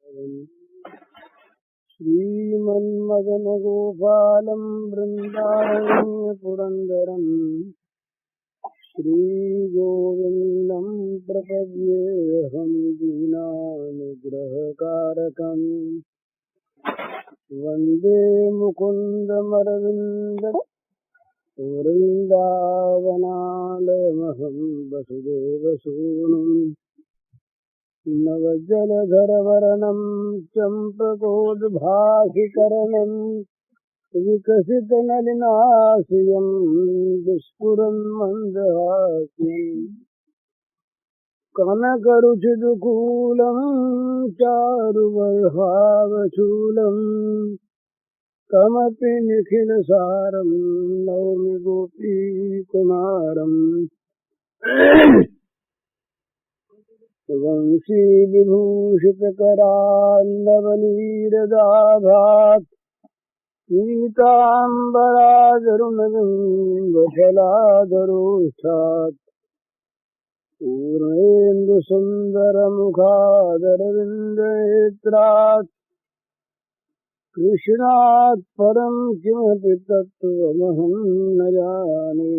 श्रीमन्मदनगोपालं वृन्दारण्य पुरन्दरं श्रीगोविन्दं प्रपद्येऽहं दीनानुग्रहकारकम् वन्दे मुकुन्दमरविन्दं वृन्दावनालयमहं वसुदेवसूनुं नवजलधरवर्णं चम्पकोद्भासिकरणं विकसितनलिनाशियं दुष्पुरं मन्दहास्यम् कनकरुचिदुकूलं चारुबर्हावशूलं कमपि निखिलसारं नौमि गोपीकुमारम् वंशी विभूषितकरान्नवनीरदाभात् पीताम्बरादरुणबिम्बफलादरोष्ठात् पूर्णेन्दुसुन्दरमुखादरविन्दनेत्रात् कृष्णात् परं किमपि तत्त्वमहं न जाने।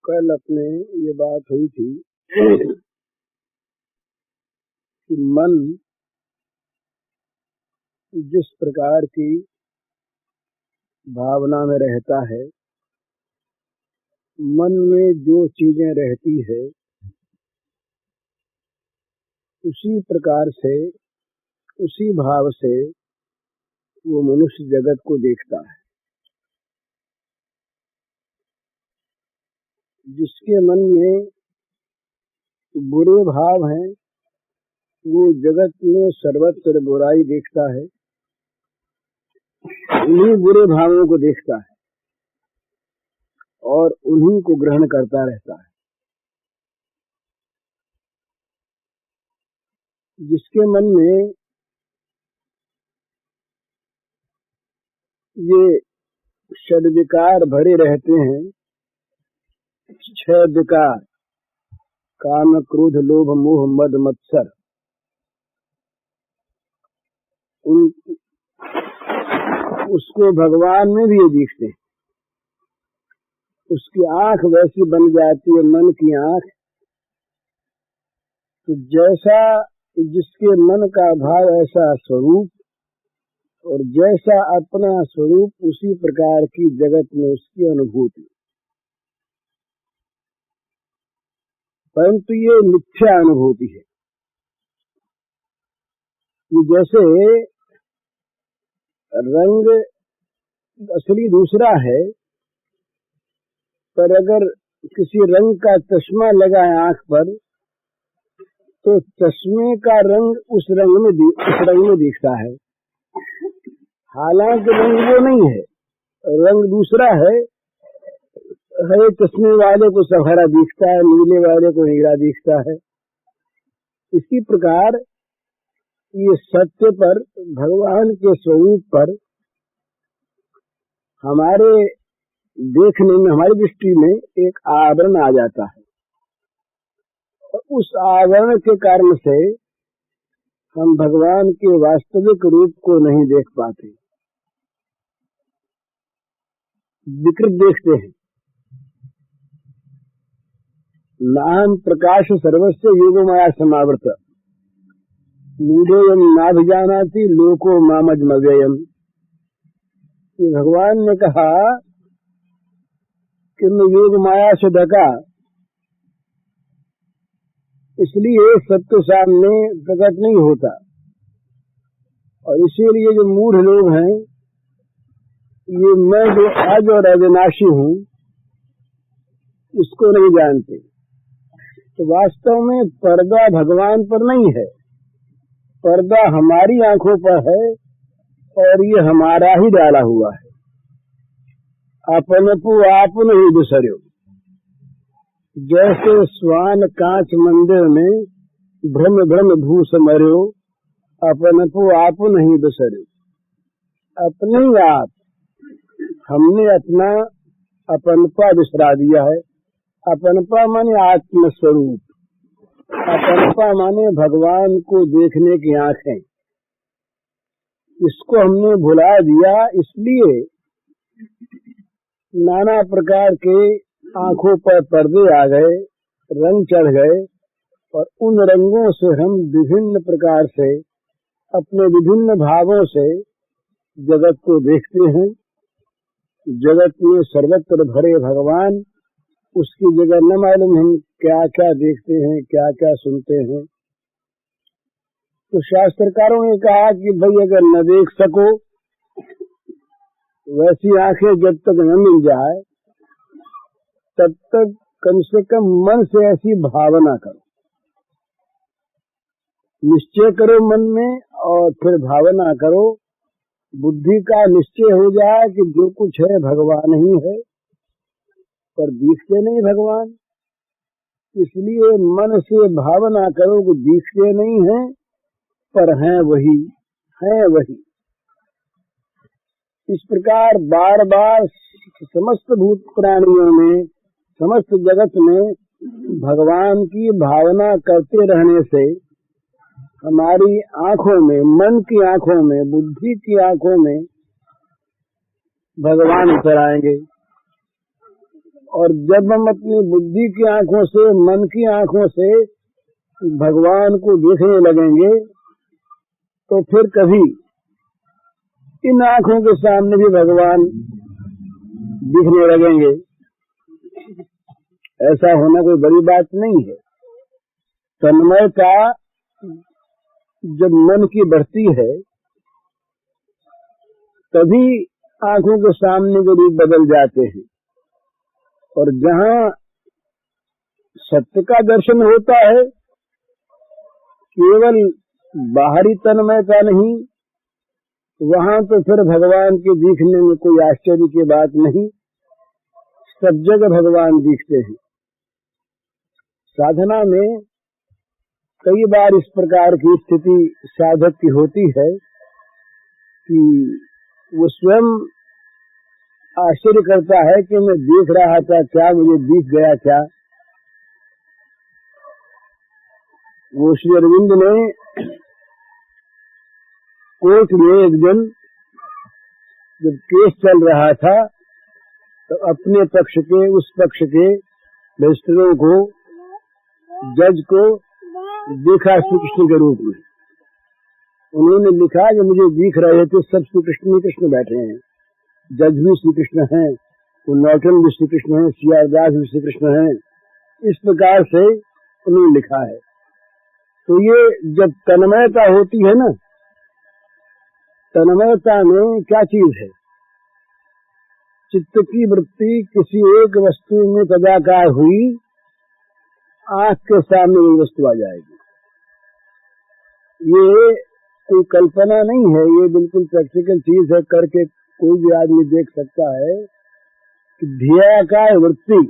कल अपने ये बात हुई थी कि मन जिस प्रकार की भावना में रहता है, मन में जो चीजें रहती है उसी प्रकार से, उसी भाव से वो मनुष्य जगत को देखता है। जिसके मन में बुरे भाव हैं वो जगत में सर्वत्र बुराई देखता है, उन्हीं बुरे भावों को देखता है और उन्हीं को ग्रहण करता रहता है। जिसके मन में ये षड्विकार भरे रहते हैं, 6 विकार, काम क्रोध लोभ मोह मद मत्सर, उसको भगवान में भी ये दिखते हैं। उसकी आंख वैसी बन जाती है, मन की आंख, तो जैसा जिसके मन का भाव ऐसा स्वरूप, और जैसा अपना स्वरूप उसी प्रकार की जगत में उसकी अनुभूति। परंतु ये मिथ्या अनुभूति है। ये जैसे रंग असली दूसरा है, पर अगर किसी रंग का चश्मा लगा है आंख पर, तो चश्मे का रंग उस रंग में दिखता है। हालांकि रंग वो नहीं है, रंग दूसरा है। हरे चश्मे वाले को सफेद दिखता है, नीले वाले को नीला दिखता है। इसी प्रकार ये सत्य पर, भगवान के स्वरूप पर हमारे देखने में, हमारी दृष्टि में एक आवरण आ जाता है, और उस आवरण के कारण से हम भगवान के वास्तविक रूप को नहीं देख पाते, विकृत देखते हैं। नाहं प्रकाश सर्वस्य योगमाया समावृत मूढ़ोऽयं नाभिजानाति लोको मामजमव्ययम्। भगवान ने कहा कि मैं योग माया से ढका, इसलिए सत्य सामने प्रकट नहीं होता, और इसीलिए जो मूढ़ लोग हैं, ये मैं जो आज और अविनाशी हूँ इसको नहीं जानते। तो वास्तव में पर्दा भगवान पर नहीं है, पर्दा हमारी आंखों पर है, और ये हमारा ही डाला हुआ है। अपन को आपन ही दुसर्यो। जैसे स्वान कांच मंदिर में भ्रम भ्रम भूस मर्यो, अपन को आप नहीं बिसर्यो। अपने आप हमने अपना अपनपा बिसरा दिया है। अपनपा माने आत्मस्वरूप, अपनपा माने भगवान को देखने की आंखें, इसको हमने भुला दिया। इसलिए नाना प्रकार के आंखों पर पर्दे आ गए, रंग चढ़ गए, और उन रंगों से हम विभिन्न प्रकार से अपने विभिन्न भावों से जगत को देखते हैं। जगत में सर्वत्र भरे भगवान, उसकी जगह न मालूम हम क्या क्या देखते हैं, क्या क्या सुनते हैं। तो शास्त्रकारों ने कहा कि भाई अगर न देख सको, वैसी आंखें जब तक न मिल जाए, तब तक कम से कम मन से ऐसी भावना करो, निश्चय करो मन में, और फिर भावना करो। बुद्धि का निश्चय हो जाए कि जो कुछ है भगवान ही है, पर दिखते नहीं भगवान। इसलिए मन से भावना करो कि दिखते नहीं हैं, पर हैं वही, हैं वही। इस प्रकार बार बार समस्त भूत प्राणियों में, समस्त जगत में भगवान की भावना करते रहने से हमारी आंखों में, मन की आंखों में, बुद्धि की आंखों में भगवान उतर आएंगे। और जब हम अपनी बुद्धि की आंखों से, मन की आंखों से भगवान को देखने लगेंगे, तो फिर कभी इन आंखों के सामने भी भगवान दिखने लगेंगे। ऐसा होना कोई बड़ी बात नहीं है। तन्मयता जब मन की बढ़ती है, तभी आंखों के सामने के रूप बदल जाते हैं। और जहाँ सत्य का दर्शन होता है, केवल बाहरी तन्मयता नहीं, वहाँ तो फिर भगवान के दिखने में कोई आश्चर्य की बात नहीं, सब जगह भगवान दिखते हैं। साधना में कई बार इस प्रकार की स्थिति साधक की होती है कि वो स्वयं आश्चर्य करता है कि मैं देख रहा था क्या, मुझे दिख गया क्या। वो श्री अरविंद ने कोर्ट में एक दिन जब केस चल रहा था, तो अपने पक्ष के, उस पक्ष के रजिस्ट्रारों को, जज को देखा श्री कृष्ण के रूप में। उन्होंने लिखा कि मुझे दिख रहे थे सब श्री कृष्ण ही कृष्ण बैठे हैं, जज भी श्री कृष्ण हैं, वो नौटन भी श्री कृष्ण हैं, सियारदास भी श्री कृष्ण हैं। इस प्रकार से उन्होंने लिखा है। तो ये जब तन्मयता होती है ना, तन्मयता में क्या चीज है? चित्त की वृत्ति किसी एक वस्तु में तदाकार हुई, आंख के सामने वो वस्तु आ जाएगी। ये कोई कल्पना नहीं है, ये बिल्कुल प्रैक्टिकल चीज है। करके कोई भी आदमी देख सकता है कि ध्येयाकार वृत्ति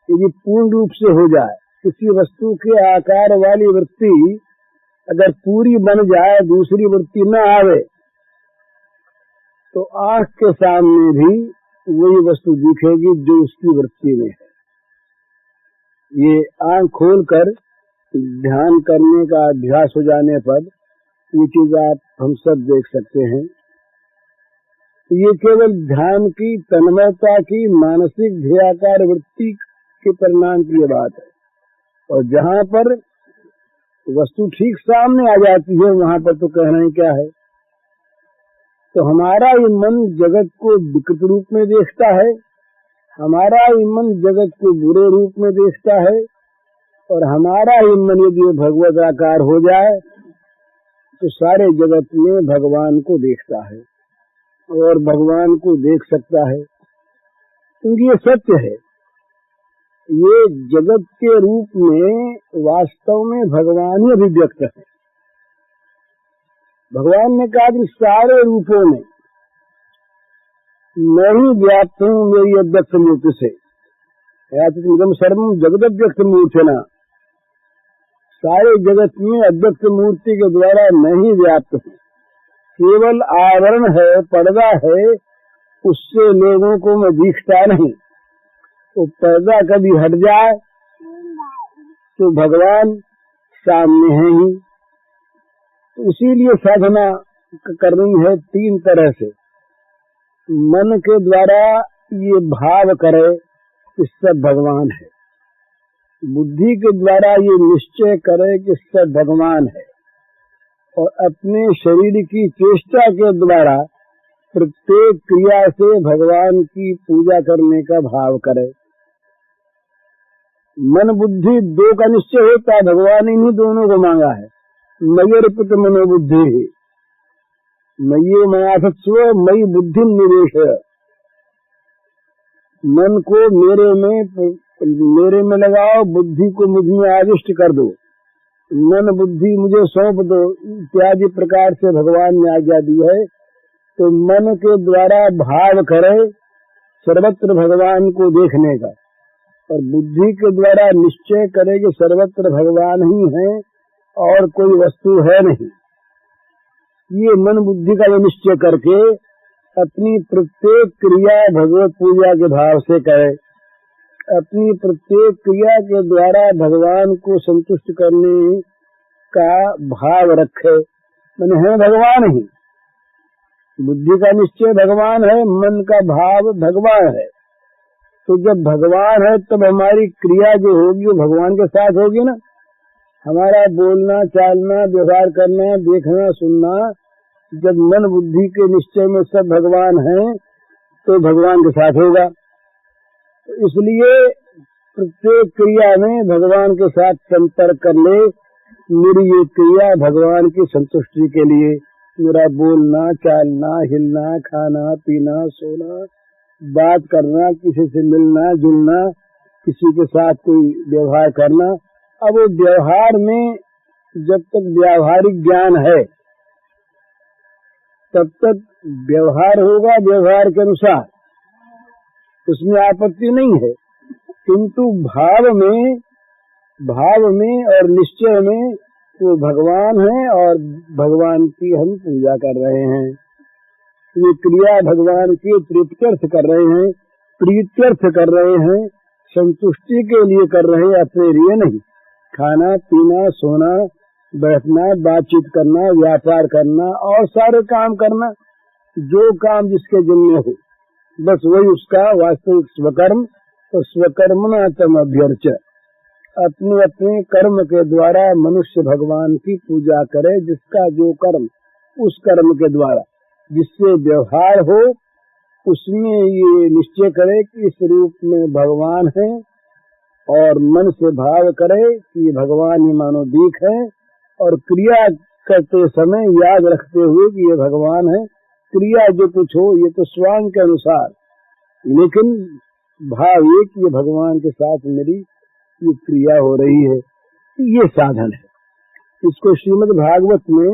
यदि पूर्ण रूप से हो जाए, किसी वस्तु के आकार वाली वृत्ति अगर पूरी बन जाए, दूसरी वृत्ति न आवे, तो आंख के सामने भी वही वस्तु दिखेगी जो उसकी वृत्ति में है। ये आंख खोलकर ध्यान करने का अभ्यास हो जाने पर ये चीज आप हम सब देख सकते हैं। ये केवल ध्यान की, तन्मयता की, मानसिक ध्येयाकार वृत्ति के परिणाम की ये बात है। और जहाँ पर वस्तु ठीक सामने आ जाती है, वहाँ पर तो कहना ही क्या है। तो हमारा ये मन जगत को विकृत रूप में देखता है, हमारा ही मन जगत को बुरे रूप में देखता है, और हमारा ही मन यदि भगवत आकार हो जाए तो सारे जगत में भगवान को देखता है और भगवान को देख सकता है। क्योंकि ये सत्य है, ये जगत के रूप में वास्तव में भगवान ही अभिव्यक्त है। भगवान ने कहा कि सारे रूपों में मैं ही व्याप्त हूँ मेरी अव्यक्त मूर्ति से। यातम सर्वम जगदव्यक्त मूर्तिना, सारे जगत में अव्यक्त मूर्ति के द्वारा नहीं व्याप्त है, केवल आवरण है, पर्दा है, उससे लोगों को मैं दिखता नहीं। तो पर्दा कभी हट जाए तो भगवान सामने है ही। तो इसीलिए साधना करनी है तीन तरह से। मन के द्वारा ये भाव करे कि सब भगवान है, बुद्धि के द्वारा ये निश्चय करे कि सब भगवान है, और अपने शरीर की चेष्टा के द्वारा प्रत्येक क्रिया से भगवान की पूजा करने का भाव करे। मन बुद्धि दो का निश्चय होता है, भगवान इन्हीं दोनों को मांगा है। मय्यर्पित मनोबुद्धि है, मय्ये मयासत्स्व मयि बुद्धि निवेश। मन को मेरे में लगाओ, बुद्धि को मुझ में आविष्ट कर दो, मन बुद्धि मुझे सौंप दो, इत्यादि प्रकार से भगवान ने आज्ञा दी है। तो मन के द्वारा भाव करे सर्वत्र भगवान को देखने का, और बुद्धि के द्वारा निश्चय करे कि सर्वत्र भगवान ही है और कोई वस्तु है नहीं। ये मन बुद्धि का निश्चय करके अपनी प्रत्येक क्रिया भगवत पूजा के भाव से करे, अपनी प्रत्येक क्रिया के द्वारा भगवान को संतुष्ट करने का भाव रखे। मन है भगवान ही, बुद्धि का निश्चय भगवान है, मन का भाव भगवान है। तो जब भगवान है तब हमारी क्रिया जो होगी वो भगवान के साथ होगी ना। हमारा बोलना चालना व्यवहार करना देखना सुनना जब मन बुद्धि के निश्चय में सब भगवान है तो भगवान के साथ होगा। तो इसलिए प्रत्येक क्रिया में भगवान के साथ संपर्क कर ले। मेरी ये क्रिया भगवान की संतुष्टि के लिए, मेरा बोलना चालना हिलना खाना पीना सोना बात करना, किसी से मिलना जुलना, किसी के साथ कोई व्यवहार करना। अब वो व्यवहार में जब तक व्यावहारिक ज्ञान है तब तक व्यवहार होगा व्यवहार के अनुसार, उसमें आपत्ति नहीं है। किंतु भाव में और निश्चय में वो भगवान है और भगवान की हम पूजा कर रहे हैं। ये क्रिया भगवान की प्रीत्यर्थ कर रहे हैं, प्रीत्यर्थ कर रहे हैं, संतुष्टि के लिए कर रहे हैं, अपने लिए नहीं। खाना पीना सोना बैठना बातचीत करना व्यापार करना और सारे काम करना, जो काम जिसके जिम्मे हो बस वही उसका वास्तविक स्वकर्म। तो स्वकर्मणा तम अभ्यर्च, अपने अपने कर्म के द्वारा मनुष्य भगवान की पूजा करे। जिसका जो कर्म उस कर्म के द्वारा जिससे व्यवहार हो उसमें ये निश्चय करे कि इस रूप में भगवान है, और मन से भाव करे कि भगवान ही मानो दीख है, और क्रिया करते समय याद रखते हुए कि ये भगवान है। क्रिया जो कुछ हो ये तो स्वांग के अनुसार, लेकिन भाव ये कि ये भगवान के साथ मेरी ये क्रिया हो रही है। ये साधन है। इसको श्रीमद् भागवत में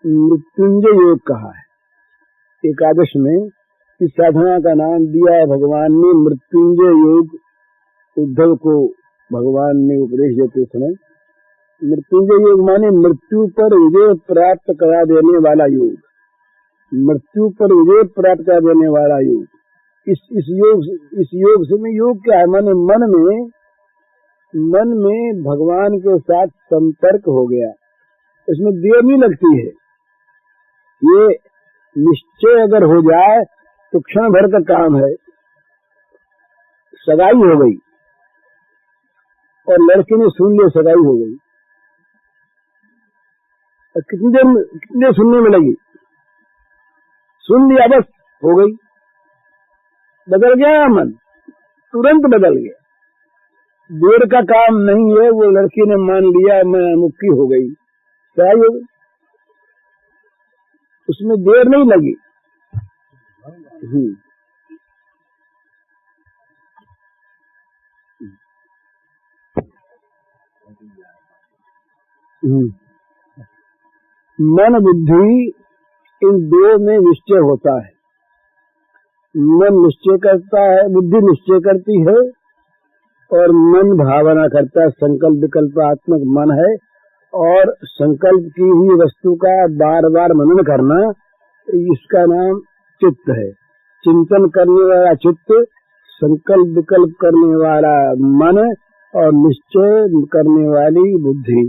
मृत्युंजय योग कहा है। एकादश में इस साधना का नाम दिया है भगवान ने मृत्युंजय योग। उद्धव को भगवान ने उपदेश देते समय मृत्युंजय योग माने मृत्यु पर विजय प्राप्त करा देने वाला योग, मृत्यु पर विजय प्राप्त करा देने वाला योग। इस योग से में योग क्या है, माने मन में भगवान के साथ संपर्क हो गया, इसमें देर नहीं लगती है। ये निश्चय अगर हो जाए तो क्षण भर का काम है। सगाई हो गई और लड़के ने सुन लिया सगाई हो गई, और कितनी देर सुनने में लगी, सुन लिया बस हो गई, बदल गया मन, तुरंत बदल गया। देर का काम नहीं है। वो लड़की ने मान लिया मैं मुक्ति हो गई, सगाई हो गई, उसमें देर नहीं लगी। मन बुद्धि इन दो में निश्चय होता है। मन निश्चय करता है, बुद्धि निश्चय करती है, और मन भावना करता है, संकल्प विकल्पात्मक मन है। और संकल्प की हुई वस्तु का बार बार मनन करना, इसका नाम चित्त है। चिंतन करने वाला चित्त, संकल्प विकल्प करने वाला मन और निश्चय करने वाली बुद्धि।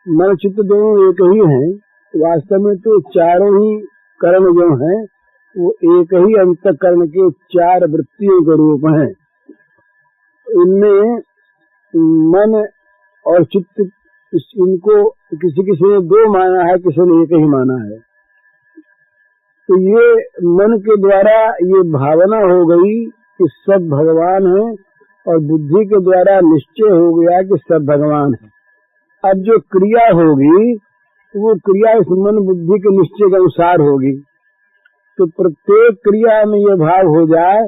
मन चित्त दोनों एक ही हैं। वास्तव में तो चारों ही कर्म जो हैं वो एक ही अंतःकरण के चार वृत्तियों के रूप हैं। इनमें मन और चित्त, इनको किसी किसी ने दो माना है, किसी ने एक ही माना है। तो ये मन के द्वारा ये भावना हो गई कि सब भगवान है, और बुद्धि के द्वारा निश्चय हो गया कि सब भगवान है। अब जो क्रिया होगी वो क्रिया इस मन बुद्धि के निश्चय के अनुसार होगी। तो प्रत्येक क्रिया में ये भाव हो जाए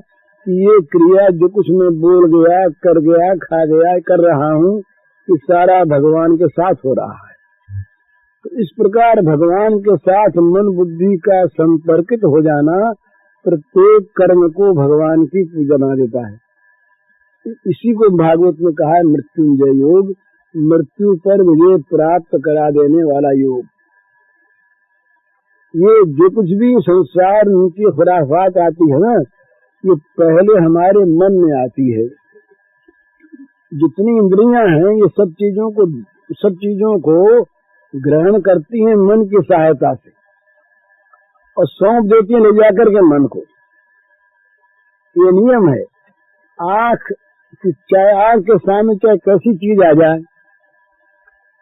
कि ये क्रिया जो कुछ मैं बोल गया, कर गया, खा गया, कर रहा हूँ, कि सारा भगवान के साथ हो रहा है। तो इस प्रकार भगवान के साथ मन बुद्धि का संपर्कित हो जाना प्रत्येक कर्म को भगवान की पूजा बना देता है। इसी को भागवत में कहा है मृत्युंजय योग, मृत्यु पर विजय प्राप्त करा देने वाला योग। ये जो कुछ भी संसार नीति खुराफात आती है ना, ये पहले हमारे मन में आती है। जितनी इंद्रियां हैं ये सब चीजों को ग्रहण करती हैं मन की सहायता से, और सौंप देती हैं ले जाकर के मन को। ये नियम है। चाहे आँख के सामने चाहे कैसी चीज आ जाए,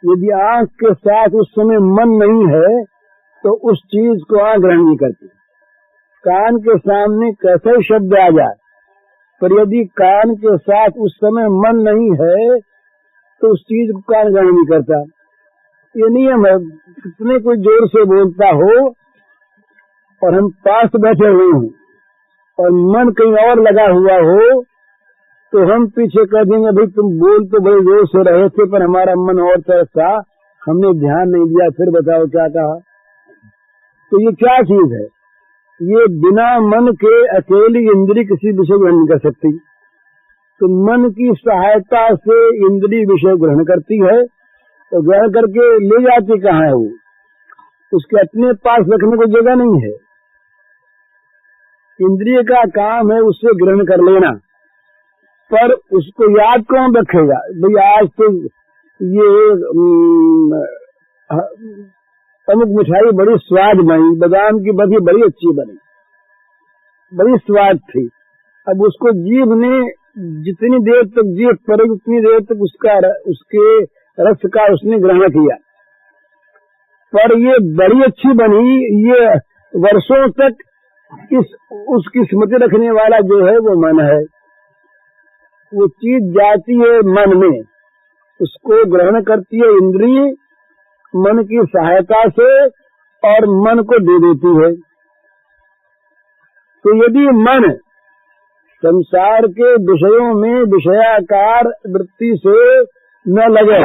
यदि आँख के साथ उस समय मन नहीं है तो उस चीज को आँख ग्रहण नहीं करती। कान के सामने कैसा ही शब्द आ जाए, पर यदि कान के साथ उस समय मन नहीं है तो उस चीज को कान ग्रहण नहीं करता। ये नियम है। कितने कोई जोर से बोलता हो और हम पास बैठे हुए हों और मन कहीं और लगा हुआ हो, तो हम पीछे कह देंगे भाई तुम बोल तो बड़े जोर से रहे थे पर हमारा मन और तरफ था, हमने ध्यान नहीं दिया, फिर बताओ क्या कहा। तो ये क्या चीज है? ये बिना मन के अकेली इंद्री किसी विषय ग्रहण नहीं कर सकती। तो मन की सहायता से इंद्री विषय ग्रहण करती है, तो ग्रहण करके ले जाती कहाँ है वो? उसके अपने पास रखने को जगह नहीं है। इंद्रिय का काम है उससे ग्रहण कर लेना, पर उसको याद कौन रखेगा? भाई आज तो ये अमुक मिठाई बड़ी स्वाद बनी, बादाम की बर्फी बड़ी अच्छी बनी, बड़ी स्वाद थी। अब उसको जीभ ने जितनी देर तक जीभ पड़े उतनी देर तक उसके रस का उसने ग्रहण किया, पर ये बड़ी अच्छी बनी, ये वर्षों तक उसकी स्मृति रखने वाला जो है वो मन है। वो चीज जाती है मन में, उसको ग्रहण करती है इंद्रिय मन की सहायता से और मन को दे देती है। तो यदि मन संसार के विषयों में विषयाकार वृत्ति से न लगे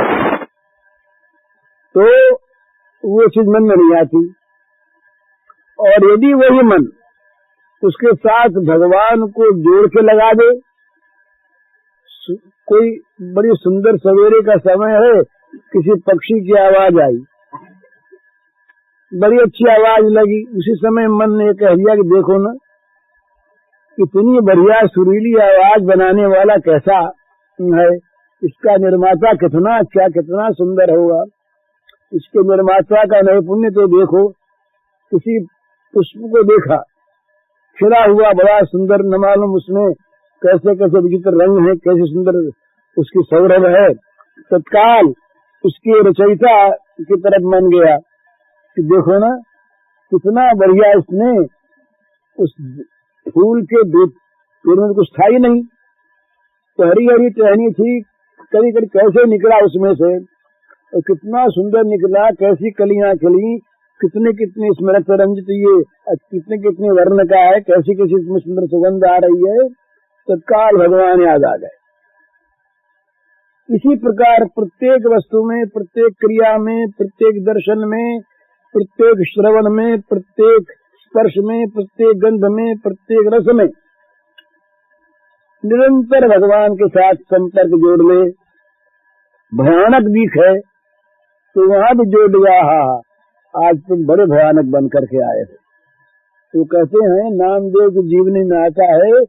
तो वो चीज मन में नहीं आती। और यदि वही मन उसके साथ भगवान को जोड़ के लगा दे, कोई बड़ी सुंदर सवेरे का समय है, किसी पक्षी की आवाज आई, बड़ी अच्छी आवाज लगी, उसी समय मन ने कह दिया कि देखो ना इतनी बढ़िया सुरीली आवाज बनाने वाला कैसा है, इसका निर्माता कितना अच्छा कितना सुंदर होगा, इसके निर्माता का नैपुण्य तो देखो। किसी पुष्प को देखा खिला हुआ बड़ा सुंदर, न मालूम उसमें कैसे कैसे विचित्र रंग है, कैसे सुंदर उसकी सौरभ है, तत्काल उसके रचयिता की तरफ मन गया कि देखो ना कितना बढ़िया इसने उस फूल के पेड़ में कुछ था ही नहीं, तो हरी हरी टहनी थी, कभी कभी कैसे निकला उसमें से, और कितना सुंदर निकला, कैसी कलियां खिली, कितने कितने इसमें रक्त रंजित, ये कितने कितने वर्ण का है, कैसी कैसी इसमें सुंदर सुगंध आ रही है, तत्काल भगवान याद आ गए। इसी प्रकार प्रत्येक वस्तु में, प्रत्येक क्रिया में, प्रत्येक दर्शन में, प्रत्येक श्रवण में, प्रत्येक स्पर्श में, प्रत्येक गंध में, प्रत्येक रस में निरंतर भगवान के साथ संपर्क जोड़ ले, भयानक दिखे तो वहां भी जोड़ लिया, हाँ आज तुम बड़े भयानक बन करके आए हो। तो कहते हैं नामदेव के जीवनी में आता है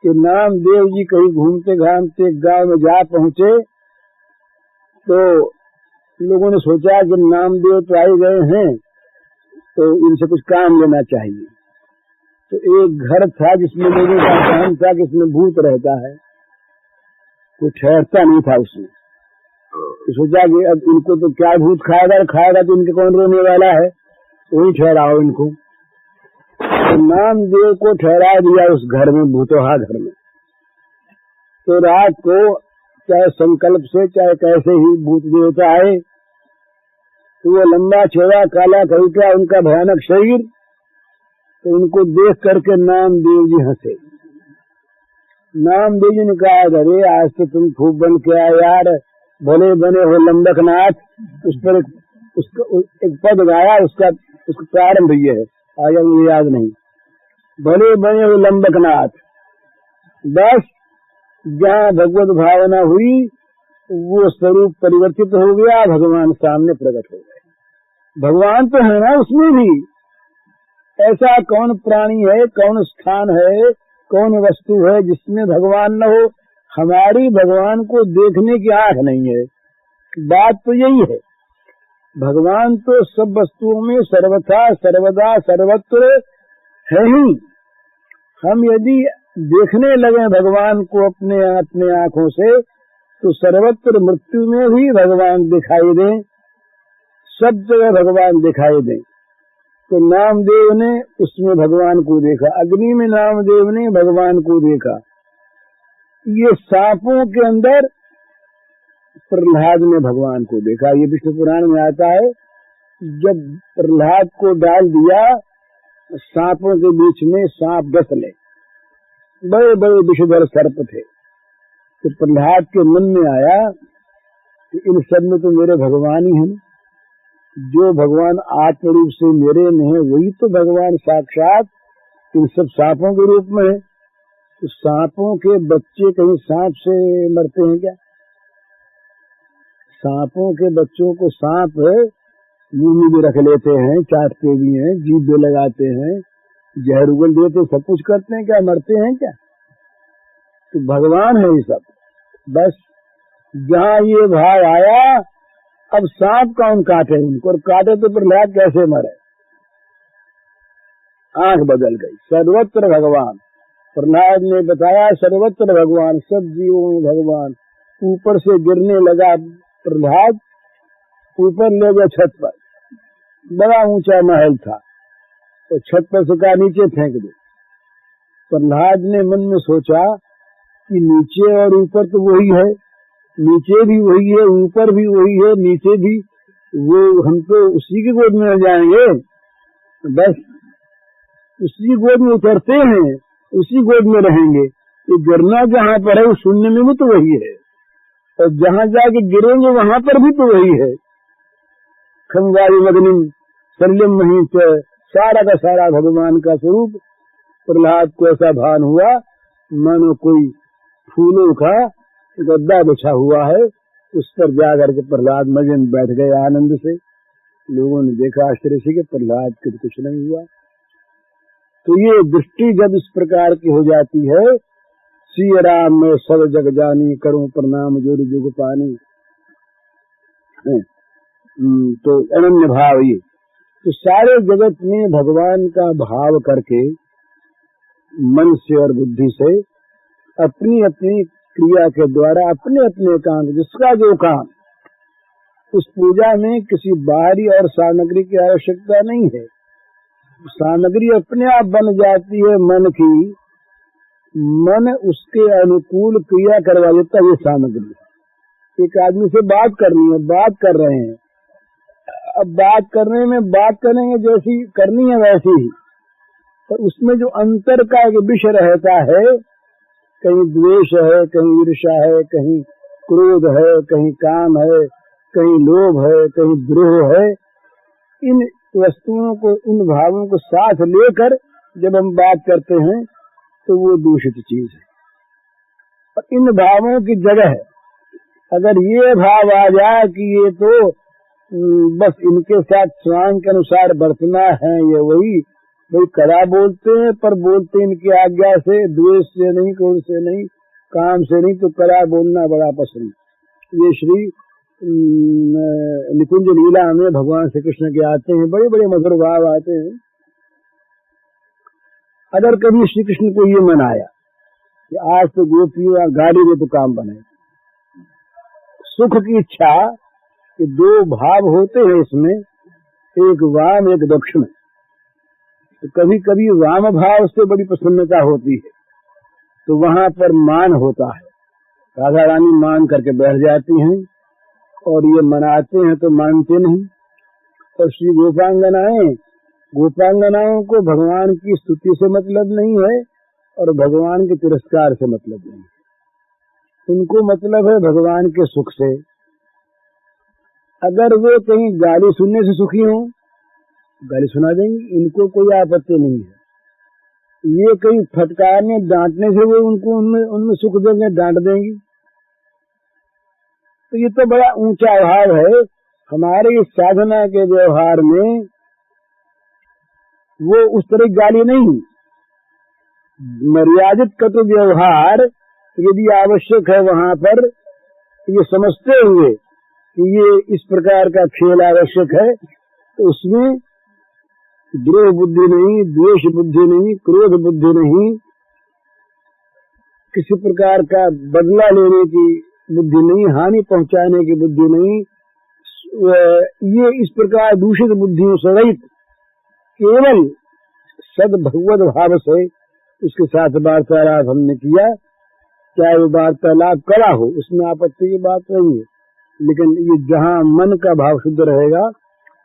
कि नामदेव जी कहीं घूमते घामते गांव में जा पहुंचे तो लोगों ने सोचा कि नामदेव तो आए गए हैं तो इनसे कुछ काम लेना चाहिए। तो एक घर था जिसमें लोगों का कहना था कि इसमें भूत रहता है, कोई ठहरता नहीं था उसमें। तो सोचा कि अब इनको तो क्या भूत खाएगा तो इनके कौन रोने वाला है, वही ठहराओ इनको। तो नामदेव को ठहरा दिया उस घर में, भूतोहा घर में। तो रात को चाहे संकल्प से चाहे कैसे ही भूत देवता आए तो वो लंबा चौड़ा काला कलका उनका भयानक शरीर, तो उनको देख करके नामदेव जी हंसे। नामदेव जी ने कहा अरे आज तो तुम खूब बन के आए यार, भले बने हो लंबकनाथ। उस पर एक पद गाया, उसका प्रारंभ ये है, आगे मुझे याद नहीं। भले बने हो लंबकनाथ, बस जहाँ भगवत भावना हुई वो स्वरूप परिवर्तित हो गया, भगवान सामने प्रकट हो गए। भगवान तो है ना उसमें भी। ऐसा कौन प्राणी है, कौन स्थान है, कौन वस्तु है जिसमें भगवान न हो। हमारी भगवान को देखने की आंख नहीं है, बात तो यही है। भगवान तो सब वस्तुओं में सर्वथा सर्वदा सर्वत्र है ही। हम यदि देखने लगे भगवान को अपने आंखों से तो सर्वत्र मृत्यु में भी भगवान दिखाई दें, सब जगह भगवान दिखाई दें। तो नामदेव ने उसमें भगवान को देखा, अग्नि में नामदेव ने भगवान को देखा। ये सांपों के अंदर प्रहलाद ने भगवान को देखा। ये विष्णु पुराण में आता है, जब प्रहलाद को डाल दिया सांपों के बीच में, सांप डस ले, बड़े बड़े विषधर सर्प थे। तो प्रहलाद के मन में आया कि इन सब में तो मेरे भगवान ही हैं, जो भगवान आत्म रूप से मेरे में है वही तो भगवान साक्षात इन सब सांपों के रूप में है। तो सांपों के बच्चे कहीं सांप से मरते हैं क्या? सांपों के बच्चों को सांप मुंह में भी रख लेते हैं, चाटते भी हैं, जीभ भी लगाते हैं, जहर उगल देते, सब कुछ करते हैं, क्या मरते हैं क्या? तो भगवान है ये सब। बस जहाँ ये भाव आया, अब सांप कौन काटे उनको, और काटे तो प्रहलाद कैसे मरे? आंख बदल गई। सर्वत्र भगवान, प्रहलाद ने बताया सर्वत्र भगवान, सब जीवों में भगवान। ऊपर से गिरने लगा प्रहलाद, ऊपर ले गया छत पर, बड़ा ऊंचा महल था, तो छत पर से कहा नीचे फेंक दे। प्रहलाद ने मन में सोचा कि नीचे और ऊपर तो वही है, नीचे भी वही है, ऊपर भी वही है, नीचे भी वो, हम तो उसी की गोद में जाएंगे, बस उसी गोद में उतरते हैं, उसी गोद में रहेंगे। ये गिरना जहाँ पर है, उस शून्य में भी तो वही है, और जहाँ जाके गिरेंगे वहां पर भी तो वही है। खंगारी मग्निम शल्यम महित, सारा का सारा भगवान का स्वरूप। प्रहलाद को ऐसा भान हुआ मानो कोई फूलों का गद्दा बिछा हुआ है, उस पर जाकर के प्रहलाद मजे में बैठ गए आनंद से। लोगों ने देखा आश्चर्य से कि प्रहलाद को कुछ नहीं हुआ। तो ये दृष्टि जब इस प्रकार की हो जाती है, श्री राम में सब जग जानी, करूं प्रणाम जोड़ जुग पानी, तो अनन्य भाव। ये तो सारे जगत में भगवान का भाव करके मन से और बुद्धि से अपनी अपनी क्रिया के द्वारा अपने अपने काम, जिसका जो काम, उस पूजा में किसी बाहरी और सामग्री की आवश्यकता नहीं है। सामग्री अपने आप बन जाती है मन की, मन उसके अनुकूल क्रिया करवा देता है। ये सामग्री, एक आदमी से बात करनी है, बात कर रहे हैं, अब बात करने में बात करेंगे जैसी करनी है वैसी ही, पर उसमें जो अंतर का एक विषय रहता है, कहीं द्वेष है, कहीं ईर्ष्या है, कहीं क्रोध है, कहीं काम है, कहीं लोभ है, कहीं द्रोह है। इन वस्तुओं को, इन भावों को साथ लेकर जब हम बात करते हैं तो वो दूषित चीज है। और इन भावों की जगह अगर ये भाव आ जाए कि ये तो बस इनके साथ स्वांग के अनुसार बरतना है, ये वही कड़ा बोलते हैं, पर बोलते इनकी आज्ञा से, द्वेष से नहीं, क्रोध से नहीं, काम से नहीं, तो कड़ा बोलना बड़ा पसंद। ये श्री निकुंज लीला में भगवान श्री कृष्ण के आते हैं, बड़े बड़े मधुर भाव आते हैं। अगर कभी श्री कृष्ण को ये मन आया कि आज तो गोपियों गाड़ी में तो काम बने, सुख की इच्छा कि दो भाव होते हैं इसमें, एक वाम एक दक्षिण, तो कभी कभी वाम भाव से बड़ी प्रसन्नता होती है, तो वहां पर मान होता है। राधा रानी मान करके बैठ जाती हैं और ये मनाते हैं तो मानते नहीं। और श्री गोपांगनाओं को भगवान की स्तुति से मतलब नहीं है और भगवान के तिरस्कार से मतलब नहीं है, उनको मतलब है भगवान के सुख से। अगर वे कहीं गाली सुनने से सुखी हों, गाली सुना देंगी, इनको कोई आपत्ति नहीं है। ये कहीं फटकारने डांटने से वो उनको उनमें सुख देंगे, डांट देंगी। तो ये तो बड़ा ऊंचा भाव है हमारे इस साधना के व्यवहार में। वो उस तरह की गाली नहीं, मर्यादित कटु व्यवहार यदि आवश्यक है वहां पर, ये समझते हुए कि ये इस प्रकार का खेल आवश्यक है, तो उसमें द्रोह बुद्धि नहीं, द्वेष बुद्धि नहीं, क्रोध बुद्धि नहीं, किसी प्रकार का बदला लेने की बुद्धि नहीं, हानि पहुंचाने की बुद्धि नहीं, ये इस प्रकार दूषित बुद्धियों से रहित केवल सद भगवत भाव से उसके साथ वार्तालाप हमने किया। चाहे वो वार्तालाप कड़ा हो, उसमें आपत्ति की बात नहीं है, लेकिन ये जहाँ मन का भाव शुद्ध रहेगा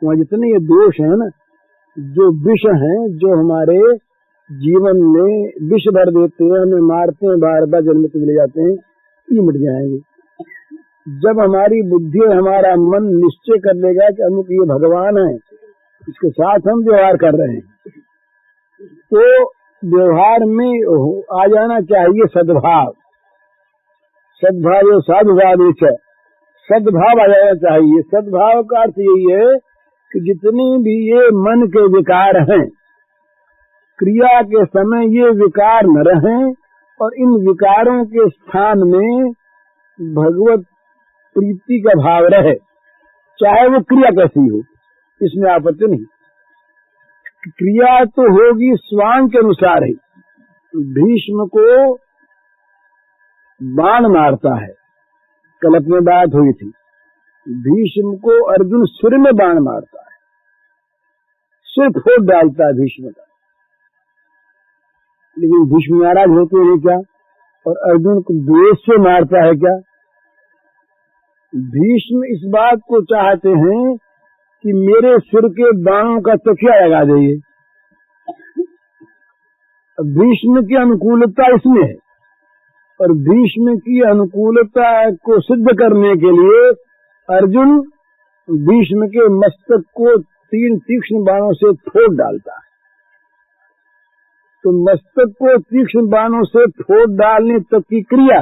वहाँ जितने ये दोष हैं ना, जो विष हैं, जो हमारे जीवन में विष भर देते हैं, हमें मारते हैं, बार बार जन्म में ले जाते हैं, ये मिट जाएंगे। जब हमारी बुद्धि और हमारा मन निश्चय कर लेगा कि अमुक ये भगवान है, इसके साथ हम व्यवहार कर रहे हैं, तो व्यवहार में आ जाना चाहिए सद्भाव। सद्भाव साधुभाव एक है, सद्भाव आ जाना चाहिए। सद्भाव का अर्थ यही है कि जितनी भी ये मन के विकार हैं, क्रिया के समय ये विकार न रहें और इन विकारों के स्थान में भगवत प्रीति का भाव रहे, चाहे वो क्रिया कैसी हो, इसमें आपत्ति नहीं। क्रिया तो होगी स्वांग के अनुसार ही। भीष्म को बाण मारता है, कल अपने बात हुई थी, भीष्म को अर्जुन सिर में बाण मारता है, सिर फोड़ डालता है भीष्म का, लेकिन भीष्म नाराज होते हैं क्या? और अर्जुन को द्वेष से मारता है क्या? भीष्म इस बात को चाहते हैं कि मेरे सिर के बाणों का तकिया लगा देंगे। भीष्म की अनुकूलता इसमें है, और भीष्म की अनुकूलता को सिद्ध करने के लिए अर्जुन भीष्म के मस्तक को 3 तीक्ष्ण बाणों से फोड़ डालता है। तो मस्तक को तीक्ष्ण बाणों से फोड़ डालने तक की क्रिया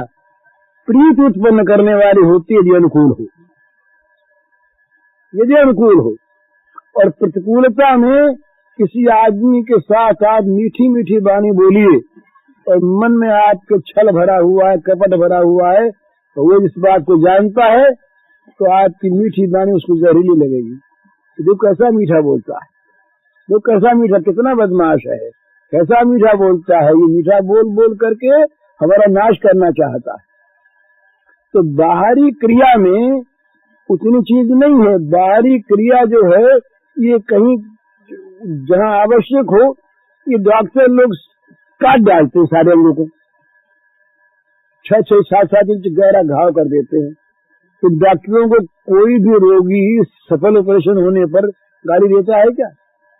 प्रीति उत्पन्न करने वाली होती है, यदि अनुकूल हो। यदि अनुकूल हो और प्रतिकूलता में किसी आदमी के साथ आप मीठी मीठी वाणी बोलिए और मन में आपके छल भरा हुआ है, कपट भरा हुआ है, तो वो इस बात को जानता है, तो आपकी मीठी वाणी उसको जहरीली लगेगी। तो कैसा मीठा बोलता है, वो कैसा मीठा, कितना बदमाश है, कैसा मीठा बोलता है, ये मीठा बोल बोल करके हमारा नाश करना चाहता है। तो बाहरी क्रिया में उतनी चीज नहीं है। बाहरी क्रिया जो है ये कहीं जहाँ आवश्यक हो, ये डॉक्टर लोग काट डालते हैं सारे अंगों को, 6-6, 7-7 इंच गहरा घाव कर देते हैं। तो डॉक्टरों को कोई भी रोगी सफल ऑपरेशन होने पर गाली देता है क्या,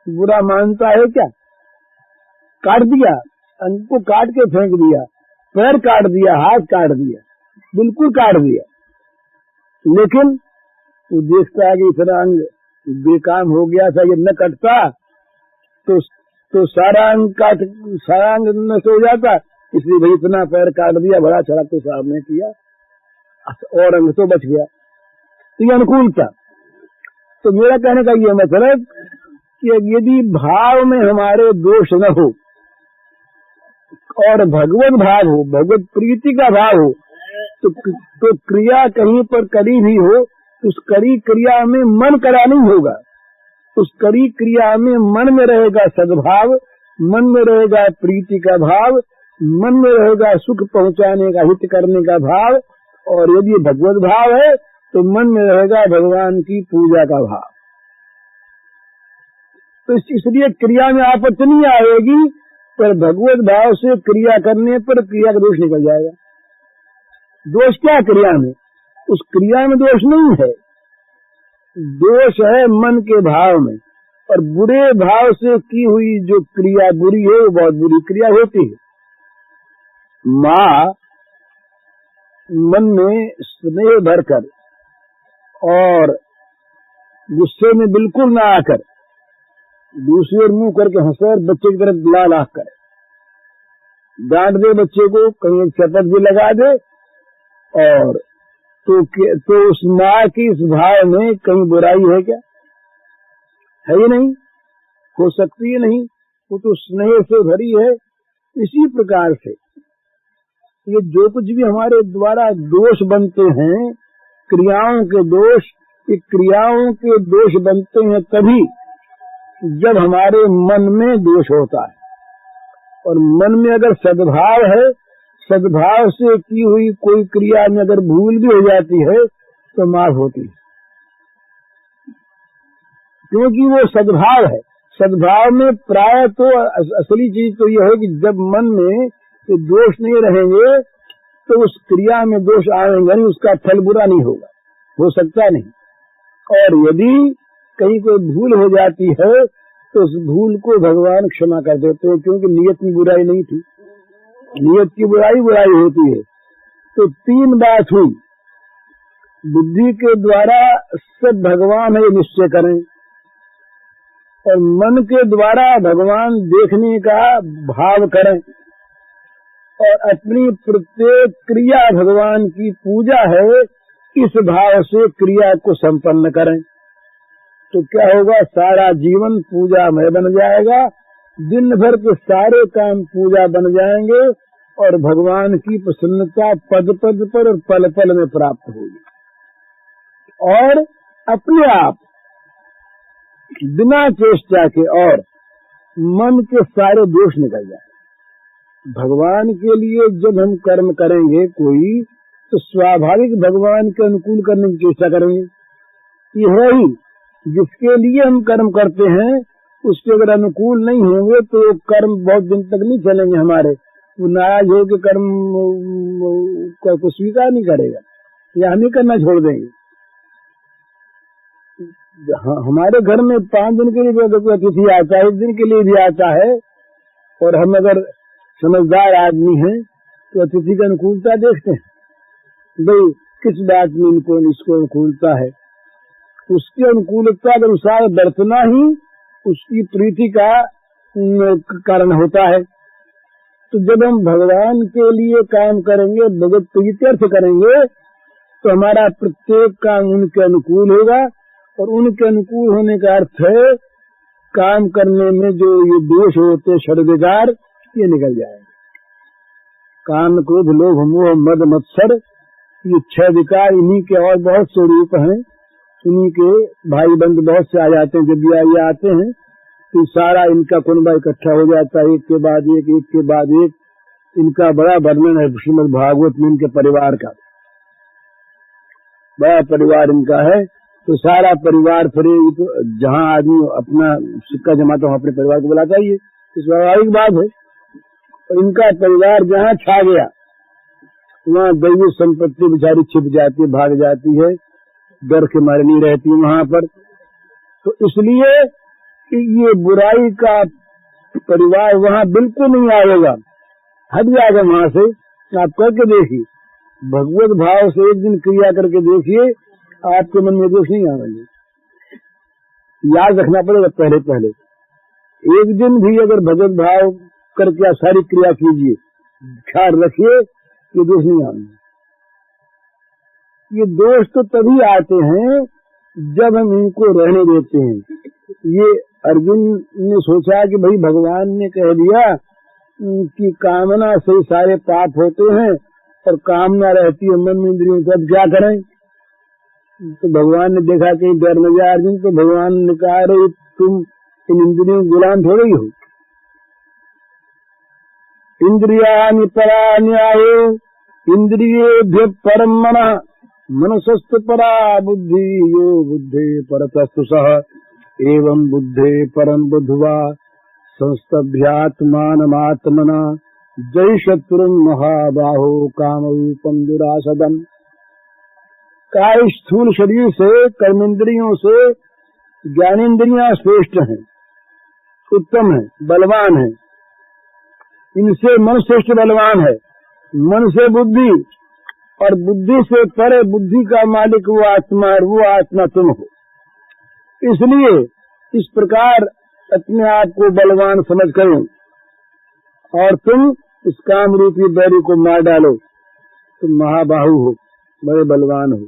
बुरा मानता है क्या? काट दिया, अंग को काट के फेंक दिया, पैर काट दिया, हाथ काट दिया, बिल्कुल काट दिया, लेकिन वो देखता है कि इतना अंग बेकाम हो गया था, ये न कटता तो सारा अंग नष्ट हो जाता, इसलिए भाई इतना पैर काट दिया, बड़ा चढ़ा तो साहब ने किया और अंग तो बच गया। तो ये अनुकूलता। तो मेरा कहने का ये मतलब कि यदि भाव में हमारे दोष न हो और भगवत भाव हो, भगवत प्रीति का भाव हो, तो क्रिया कहीं पर करी भी हो, उस करी क्रिया में मन करा नहीं होगा। उस करी क्रिया में मन में रहेगा सद्भाव, मन में रहेगा प्रीति का भाव, मन में रहेगा सुख पहुंचाने का, हित करने का भाव। और यदि भगवत भाव है तो मन में रहेगा भगवान की पूजा का भाव। तो इसलिए क्रिया में आपत्ति नहीं आएगी, पर भगवत भाव से क्रिया करने पर क्रिया का दोष निकल जाएगा। दोष क्या क्रिया में? उस क्रिया में दोष नहीं है, दोष है मन के भाव में। और बुरे भाव से की हुई जो क्रिया बुरी है वो बहुत बुरी क्रिया होती है। माँ मन में स्नेह भरकर और गुस्से में बिल्कुल ना आकर दूसरी ओर मुंह करके हंसे और बच्चे की तरफ लाल आंख करे, डांट दे बच्चे को, कहीं एक चपट भी लगा दे, और तो उस माँ की इस भाव में कहीं बुराई है क्या? है ही नहीं, हो सकती है नहीं, वो तो स्नेह से भरी है। इसी प्रकार से ये जो कुछ भी हमारे द्वारा दोष बनते हैं, क्रियाओं के दोष, ये क्रियाओं के दोष बनते हैं तभी जब हमारे मन में दोष होता है। और मन में अगर सद्भाव है, सद्भाव से की हुई कोई क्रिया में अगर भूल भी हो जाती है तो माफ होती है, क्योंकि वो सद्भाव है। सद्भाव में प्राय तो असली चीज तो ये है कि जब मन में ये दोष नहीं रहेंगे तो उस क्रिया में दोष आएंगे नहीं, उसका फल बुरा नहीं होगा, हो सकता नहीं। और यदि कहीं कोई भूल हो जाती है तो उस भूल को भगवान क्षमा कर देते हैं, क्योंकि नियत में बुराई नहीं थी, नियत की बुराई होती है। तो तीन बात हुई, बुद्धि के द्वारा सब भगवान है निश्चय करें, और मन के द्वारा भगवान देखने का भाव करें, और अपनी प्रत्येक क्रिया भगवान की पूजा है इस भाव से क्रिया को संपन्न करें। तो क्या होगा? सारा जीवन पूजामय बन जाएगा, दिन भर के सारे काम पूजा बन जाएंगे, और भगवान की प्रसन्नता पद पद पर और पल पल में प्राप्त होगी। और अपने आप बिना चेष्टा के और मन के सारे दोष निकल जाए। भगवान के लिए जब हम कर्म करेंगे कोई, तो स्वाभाविक भगवान के अनुकूल करने की चेष्टा करेंगे। ये है ही, जिसके लिए हम कर्म करते हैं उसके अगर अनुकूल नहीं होंगे तो कर्म बहुत दिन तक नहीं चलेंगे हमारे। वो नाराज होकर कर्म को स्वीकार नहीं करेगा, या हम ही करना छोड़ देंगे। हमारे घर में 5 दिन के लिए अगर कोई अतिथि आता है, 1 दिन के लिए भी आता है, और हम अगर समझदार आदमी हैं तो अतिथि की अनुकूलता देखते हैं, भाई किस बात में इसको अनुकूलता है, उसकी अनुकूलता के अनुसार बरतना ही उसकी प्रीति का कारण होता है। तो जब हम भगवान के लिए काम करेंगे, भगवत प्रीत्यर्थ करेंगे, तो हमारा प्रत्येक काम उनके अनुकूल होगा, और उनके अनुकूल होने का अर्थ है काम करने में जो ये दोष होते षड्विकार, ये निकल जाएंगे। काम, क्रोध, लोभ, मोह, मद, मत्सर, ये 6 विकार, इन्हीं के और बहुत से रूप हैं। इन्हीं के भाई बंद बहुत से आ जाते हैं। जब ये आते हैं तो सारा इनका कुनबा इकट्ठा हो जाता है, एक के बाद एक, एक के बाद एक। इनका बड़ा वर्णन है श्रीमद् भागवत में, इनके परिवार का बड़ा परिवार इनका है। तो सारा परिवार फिर तो जहाँ आदमी अपना सिक्का जमाता है अपने परिवार को बुलाता ही है, इस स्वाभाविक बात है। और इनका परिवार जहाँ छा गया वहाँ दैवीय संपत्ति बेचारी छिप जाती है, भाग जाती है, डर के मारे नहीं रहती वहाँ पर। तो इसलिए ये बुराई का परिवार वहाँ बिल्कुल नहीं आएगा, हट जाएगा वहाँ से। आप करके देखिए, भगवत भाव से एक दिन क्रिया करके देखिए, आपके मन में दोष नहीं आएंगे। याद रखना पड़ेगा पहले एक दिन भी अगर भगवत भाव करके आप सारी क्रिया कीजिए, ख्याल रखिए ये दोष नहीं आएंगे। ये दोष तो तभी आते हैं जब हम इनको रहने देते हैं। ये अर्जुन ने सोचा कि भाई भगवान ने कह दिया कि कामना से सारे पाप होते हैं और कामना रहती है मन में इंद्रियों को, अब क्या करें। तो भगवान ने देखा कहीं डर न जाए अर्जुन, तो भगवान ने कहा अरे तुम इन इंद्रियों के गुलाम थोड़े ही हो। इंद्रियाणि पराण्यायो इंद्रियेभ्य परम मनः मनसस्त परा बुद्धि यो बुद्धे परतस्तु सः एवं बुद्धे परम बुद्ध्वा संस्तभ्यात्मानमात्मना जय शत्रुं महाबाहो कामरूपम दुरासदम्। का स्थूल शरीर से कर्मेंद्रियों से ज्ञानेन्द्रियां श्रेष्ठ हैं, उत्तम है, बलवान है। इनसे मन श्रेष्ठ बलवान है। मन से बुद्धि और बुद्धि से परे बुद्धि का मालिक वो आत्मा और वो आत्मा तुम हो। इसलिए इस प्रकार अपने आप को बलवान समझ करो और तुम इस काम रूपी बैरी को मार डालो। तुम महाबाहु हो, बड़े बलवान हो।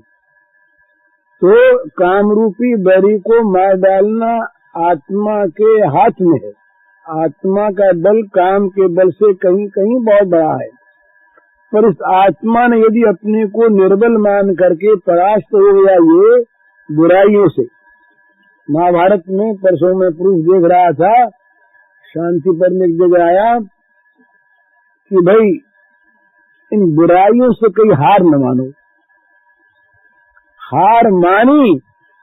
तो काम रूपी बैरी को मार डालना आत्मा के हाथ में है। आत्मा का बल काम के बल से कहीं कहीं बहुत बड़ा है, पर इस आत्मा ने यदि अपने को निर्बल मान करके परास्त हो गया ये बुराइयों से। महाभारत में परसों में प्रूफ देख रहा था, शांति पर में एक जगह आया कि भाई इन बुराइयों से कहीं हार न मानो। हार मानी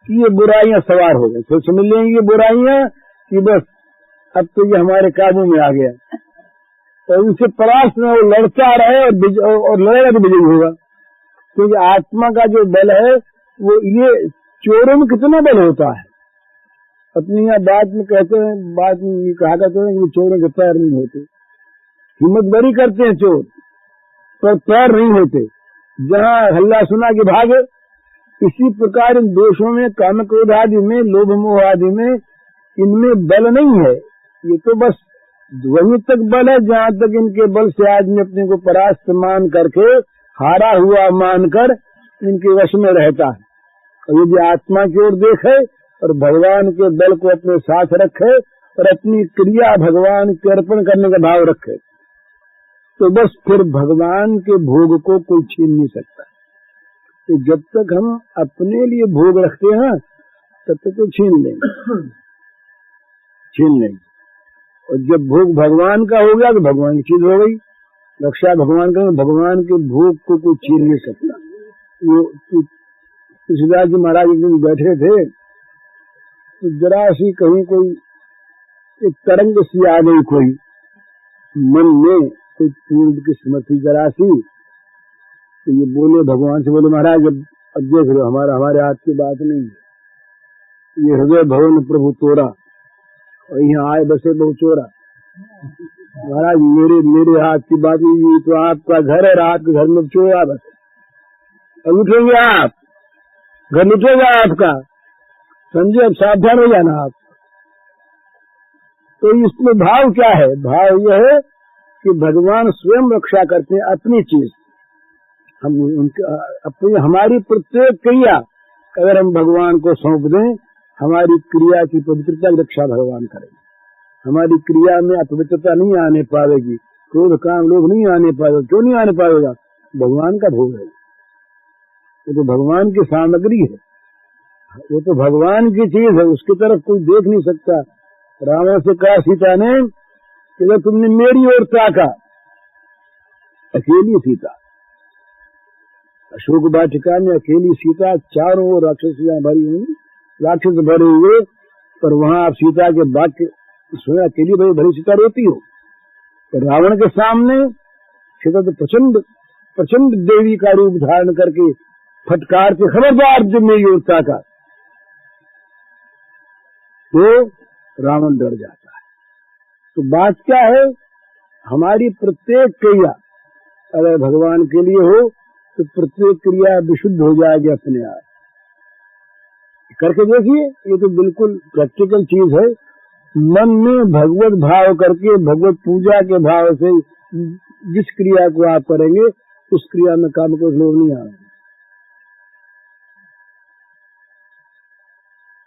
कि ये बुराइयां सवार हो गई, तो समझ लेंगे ये बुराइयां कि बस अब तो ये हमारे काबू में आ गया। तो इनसे परास्त में वो लड़ता रहे और लड़ेगा तो विजयी होगा। क्योंकि आत्मा का जो बल है वो ये चोरों में कितना बल होता है। अपनी यहाँ बात में कहते हैं, बात में ये कहा करते हैं कि चोरों के पैर नहीं होते। हिम्मत बड़ी करते हैं चोर, पर पैर नहीं होते। जहाँ हल्ला सुना कि भागे। इसी प्रकार इन दोषों में, काम क्रोध आदि में, लोभ मोह आदि में, इनमें बल नहीं है। ये तो बस वहीं तक बल है जहाँ तक इनके बल से आदमी अपने को परास्त मान करके, हारा हुआ मानकर इनके वश में रहता है। और यदि आत्मा की ओर देखे और भगवान के बल को अपने साथ रखे और अपनी क्रिया भगवान के अर्पण करने का भाव रखे, तो बस फिर भगवान के भोग को कोई छीन नहीं सकता। तो जब तक हम अपने लिए भोग रखते हैं तब तक तो छीन लेंगे। और जब भोग भगवान का हो गया तो भगवान की चीज हो गई। रक्षा भगवान का, भगवान के भोग को कोई छीन नहीं सकता। वो तुलसीदास जी महाराज एक दिन बैठे थे तो जरा सी कहीं कोई एक तरंग सी आ गई, कोई मन में कोई पूर्व की स्मृति जरा सी। तो ये बोले भगवान से, बोले महाराज अब देख लो हमारे हाथ की बात नहीं है। ये हृदय भवन प्रभु तोरा और यहाँ आए बसे बहु चोरा। महाराज मेरे हाथ की बात नहीं, तो आपका घर है, रात के घर में चोरा बस। अब उठेंगे आप, घर लुटेगा आपका, समझे, अब सावधान हो जाना आप। तो इसमें भाव क्या है? भाव यह है कि भगवान स्वयं रक्षा करते हैं अपनी चीज। हम अपनी हमारी प्रत्येक क्रिया अगर हम भगवान को सौंप दें, हमारी क्रिया की पवित्रता की रक्षा भगवान करेंगे। हमारी क्रिया में अपवित्रता नहीं आने पाएगी, क्रोध काम लोग नहीं आने पाएगा। क्यों नहीं आने पाएगा? भगवान का भोग है, वो तो भगवान की सामग्री है, वो तो भगवान की चीज है, उसकी तरफ कोई देख नहीं सकता। रावण से कहा सीता ने कि जब तुमने मेरी ओर ताका, अकेली सीता, अशोक वाटिका में अकेली सीता, चारों ओर राक्षसियां भरी हुई, राक्षस भरे हुए, पर वहां आप सीता के वाक्य सुने, अकेली भरी सीता रोती हो। तो रावण के सामने सीता तो प्रचंड देवी का रूप धारण करके फटकार के, खबरदार जब मेरी ओर ताका, तो रावण डर जाता है। तो बात क्या है? हमारी प्रत्येक क्रिया अगर भगवान के लिए हो तो प्रत्येक क्रिया विशुद्ध हो जाएगी अपने आप। करके देखिए, ये तो बिल्कुल प्रैक्टिकल चीज है। मन में भगवत भाव करके, भगवत पूजा के भाव से जिस क्रिया को आप करेंगे उस क्रिया में काम को लोग नहीं आएंगे।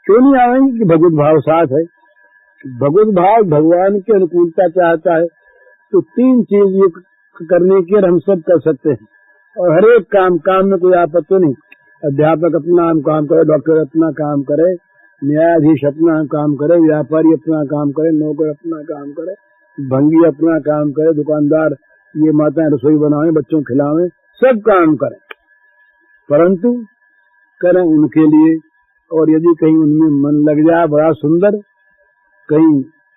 क्यों नहीं आएंगे? कि भगवत भाव साथ है। भगवत भाव भगवान की अनुकूलता चाहता है, तो तीन चीज ये करने की हम सब कर सकते हैं। और हर एक काम में कोई आपत्ति नहीं। अध्यापक अपना काम करे, डॉक्टर अपना काम करे, न्यायाधीश अपना काम करे, व्यापारी अपना काम करे, नौकर अपना काम करे, भंगी अपना काम करे, दुकानदार ये माताएं रसोई बनावें, बच्चों खिलावें, सब काम करें, परंतु करें उनके लिए। और यदि कहीं उनमें मन लग जाए बड़ा सुंदर, कहीं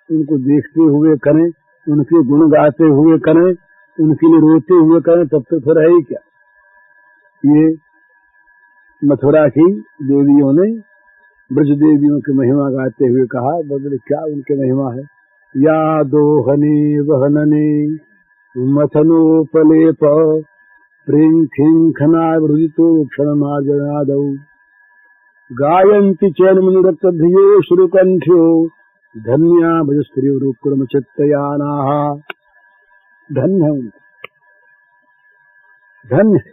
उनको देखते हुए करें, उनके गुण गाते हुए करें, उनके लिए रोते हुए करें, तब तो फिर है ही क्या। ये मथुरा की देवियों ने ब्रज देवियों की महिमा गाते हुए कहा, बदले क्या उनकी महिमा है। या दोहने वहनने मथनोपलेप प्रेम खिंखनावृतो क्षणमार्जनादौ गायन्ति चैन मुनिरक्तधियो श्रुकंठ्यो धन्या भजस्त्रियुरुक्रम चित्तयानाः। धन्य है, धन्य है।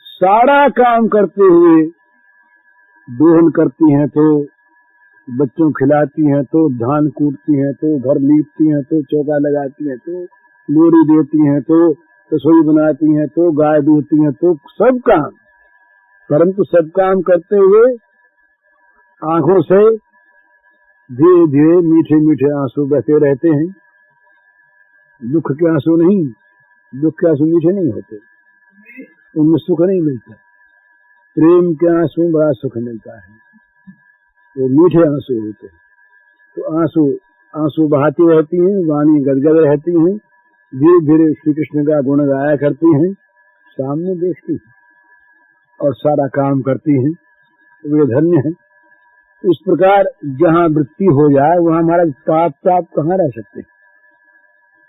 सारा काम करते हुए दोहन करती हैं तो, बच्चों खिलाती हैं तो, धान कूटती हैं तो, घर लीपती हैं तो, चौका लगाती हैं तो, लोरी देती हैं तो, रसोई बनाती हैं तो, गाय दूहती हैं तो, सब काम। परंतु सब काम करते हुए आंखों से धीरे धीरे मीठे मीठे आंसू बहते रहते हैं। दुख के आंसू नहीं, दुख के आंसू मीठे नहीं होते, उनमें सुख नहीं मिलता। प्रेम के आंसू में बड़ा सुख मिलता है, वो मीठे आंसू होते हैं। तो आंसू बहाती रहती हैं, वाणी गदगद रहती हैं, धीरे धीरे श्री कृष्ण का गुण गाया करती हैं, सामने देखती हैं और सारा काम करती हैं, वे धन्य हैं। इस प्रकार जहाँ वृत्ति हो जाए वहाँ हमारा पाप ताप कहाँ रह सकते हैं।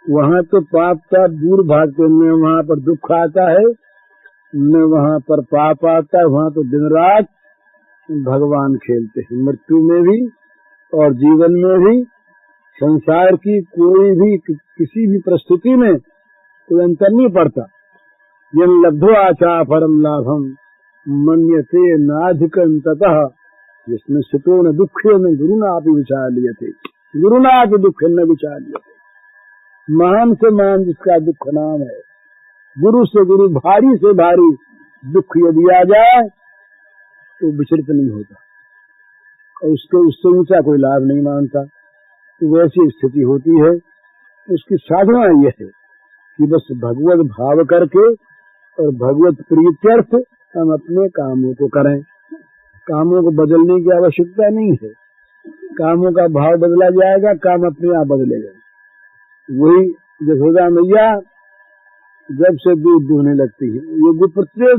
वहाँ तो पाप ताप दूर भागते, न वहाँ पर दुख आता है न वहाँ पर पाप आता है। वहाँ तो दिन रात भगवान खेलते हैं, मृत्यु में भी और जीवन में भी। संसार की कोई भी किसी भी परिस्थिति में कोई अंतर नहीं पड़ता। यन लब्ध्वा परम लाभम मन्यते नाधिकं ततः जिसमें स्थितो न दुखे न गुरुनापि विचार्यते, गुरुनापि दुख न विचार्यते। महान से महान जिसका दुख नाम है, गुरु से गुरु भारी से भारी दुख यदि आ जाए तो विचलित नहीं होता और उससे ऊंचा कोई लाभ नहीं मानता। तो वैसी स्थिति होती है। उसकी साधना यह है कि बस भगवत भाव करके और भगवत प्रीत्यर्थ हम अपने कामों को करें। कामों को बदलने की आवश्यकता नहीं है। कामों का भाव बदला जाएगा, काम अपने आप बदलेगा। वही यशोदा मैया जब से दूध दूहने लगती है, ये प्रत्येक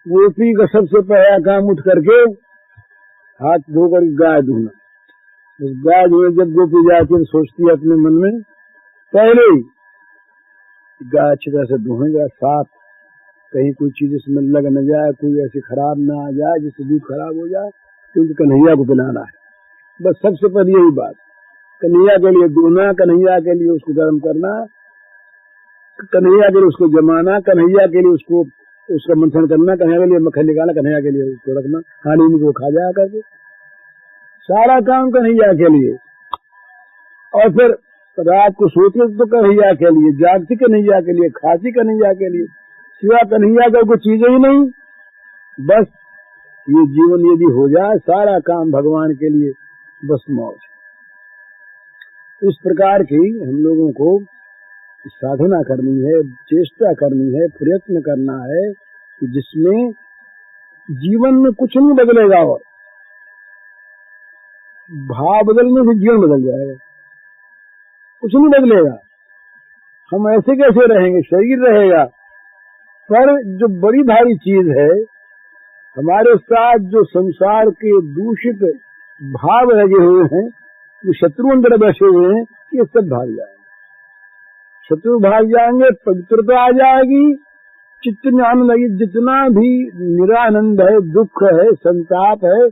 गोपी का सबसे पहला काम उठ करके हाथ धोकर गाय दूहना। गाय धोने जब गोपी जाती है सोचती है अपने मन में, पहले ही गाय अच्छी तरह से दूहेंगे, साफ, कहीं कोई चीज इसमें लग न जाए, कोई ऐसी खराब ना आ जाए जिससे दूध खराब हो जाए, क्योंकि कन्हैया को पिलाना है। बस सबसे पहले यही बात, कन्हैया के लिए दूहना, कन्हैया के लिए उसको गर्म करना, कन्हैया के लिए उसको जमाना, कन्हैया के लिए उसका मंथन करना, कन्हैया के लिए मक्खन निकालना, कन्हैया के लिए उसको रखना, हानि नहीं को खा जाया करके। सारा काम कन्हैया के लिए। और फिर रात को सोते तो कन्हैया के लिए, जागती कन्हैया के लिए, खाती कन्हैया के लिए, सिवा कन्हैया का कोई चीज ही नहीं। बस ये जीवन यदि हो जाए, सारा काम भगवान के लिए, बस मौज। इस प्रकार की हम लोगों को साधना करनी है, चेष्टा करनी है, प्रयत्न करना है कि जिसमें जीवन में कुछ नहीं बदलेगा और भाव बदलने से जीवन बदल जाएगा, कुछ नहीं बदलेगा। हम ऐसे कैसे रहेंगे, शरीर रहेगा, पर जो बड़ी भारी चीज है हमारे साथ, जो संसार के दूषित भाव लगे हुए हैं, जो शत्रु अंदर बैठे हुए हैं, ये सब भाग जाएंगे। शत्रु भाग जाएंगे, पवित्रता आ जाएगी, चित्त में आनंद आएगी। जितना भी निरानंद है, दुख है, संताप है,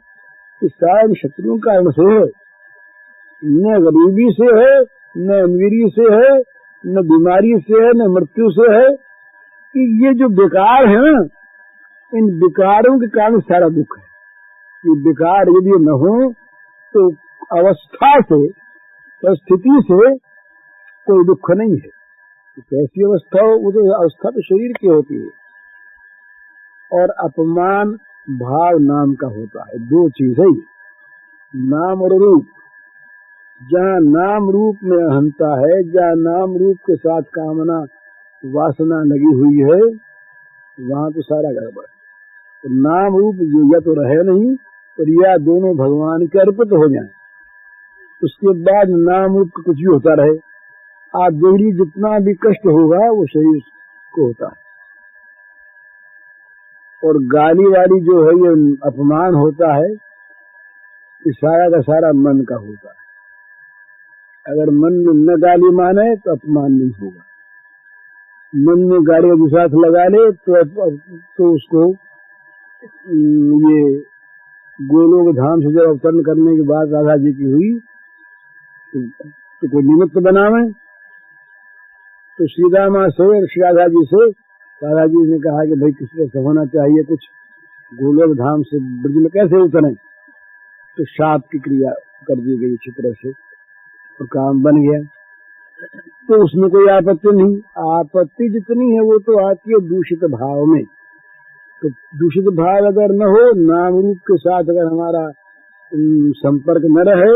इस सारे शत्रुओं का कारण से है। न गरीबी से है, न अमीरी से है, न बीमारी से है न मृत्यु से है, कि ये जो विकार है ना, इन विकारों के कारण सारा दुख है। ये विकार यदि न हो तो अवस्था से, स्थिति से कोई दुख नहीं है। तो कैसी अवस्था हो, वो तो अवस्था तो शरीर की होती है। और अपमान भाव नाम का होता है। दो चीज है, नाम और रूप। जहाँ नाम रूप में अहंता है, जहाँ नाम रूप के साथ कामना वासना लगी हुई है, वहां तो सारा गड़बड़। तो नाम रूप या तो रहे नहीं, और या दोनों भगवान के अर्पित हो जाएं, उसके बाद नाम रूप कुछ भी होता रहे। आप देखिए जितना भी कष्ट होगा वो शरीर को होता है। और गाली वाली जो है, ये अपमान होता है, ये सारा का सारा मन का होता है। अगर मन में न गाली माने तो अपमान नहीं होगा। मन में गाली का विश्वास लगा ले तो उसको ये गोलोक धाम से जब अवतरण करने के बाद राधा जी की हुई तो कोई निमित्त बनावे। तो श्रीदामा से और श्री राधा जी से राधा जी ने कहा कि भाई किसी से होना चाहिए कुछ, गोलोक धाम से ब्रज में कैसे उतरे। तो शाप की क्रिया कर दी गई अच्छी तरह से और काम बन गया। तो उसमें कोई आपत्ति नहीं। आपत्ति जितनी है वो तो आती है दूषित भाव में। तो दूषित भाव अगर न हो, नाम रूप के साथ अगर हमारा संपर्क न रहे,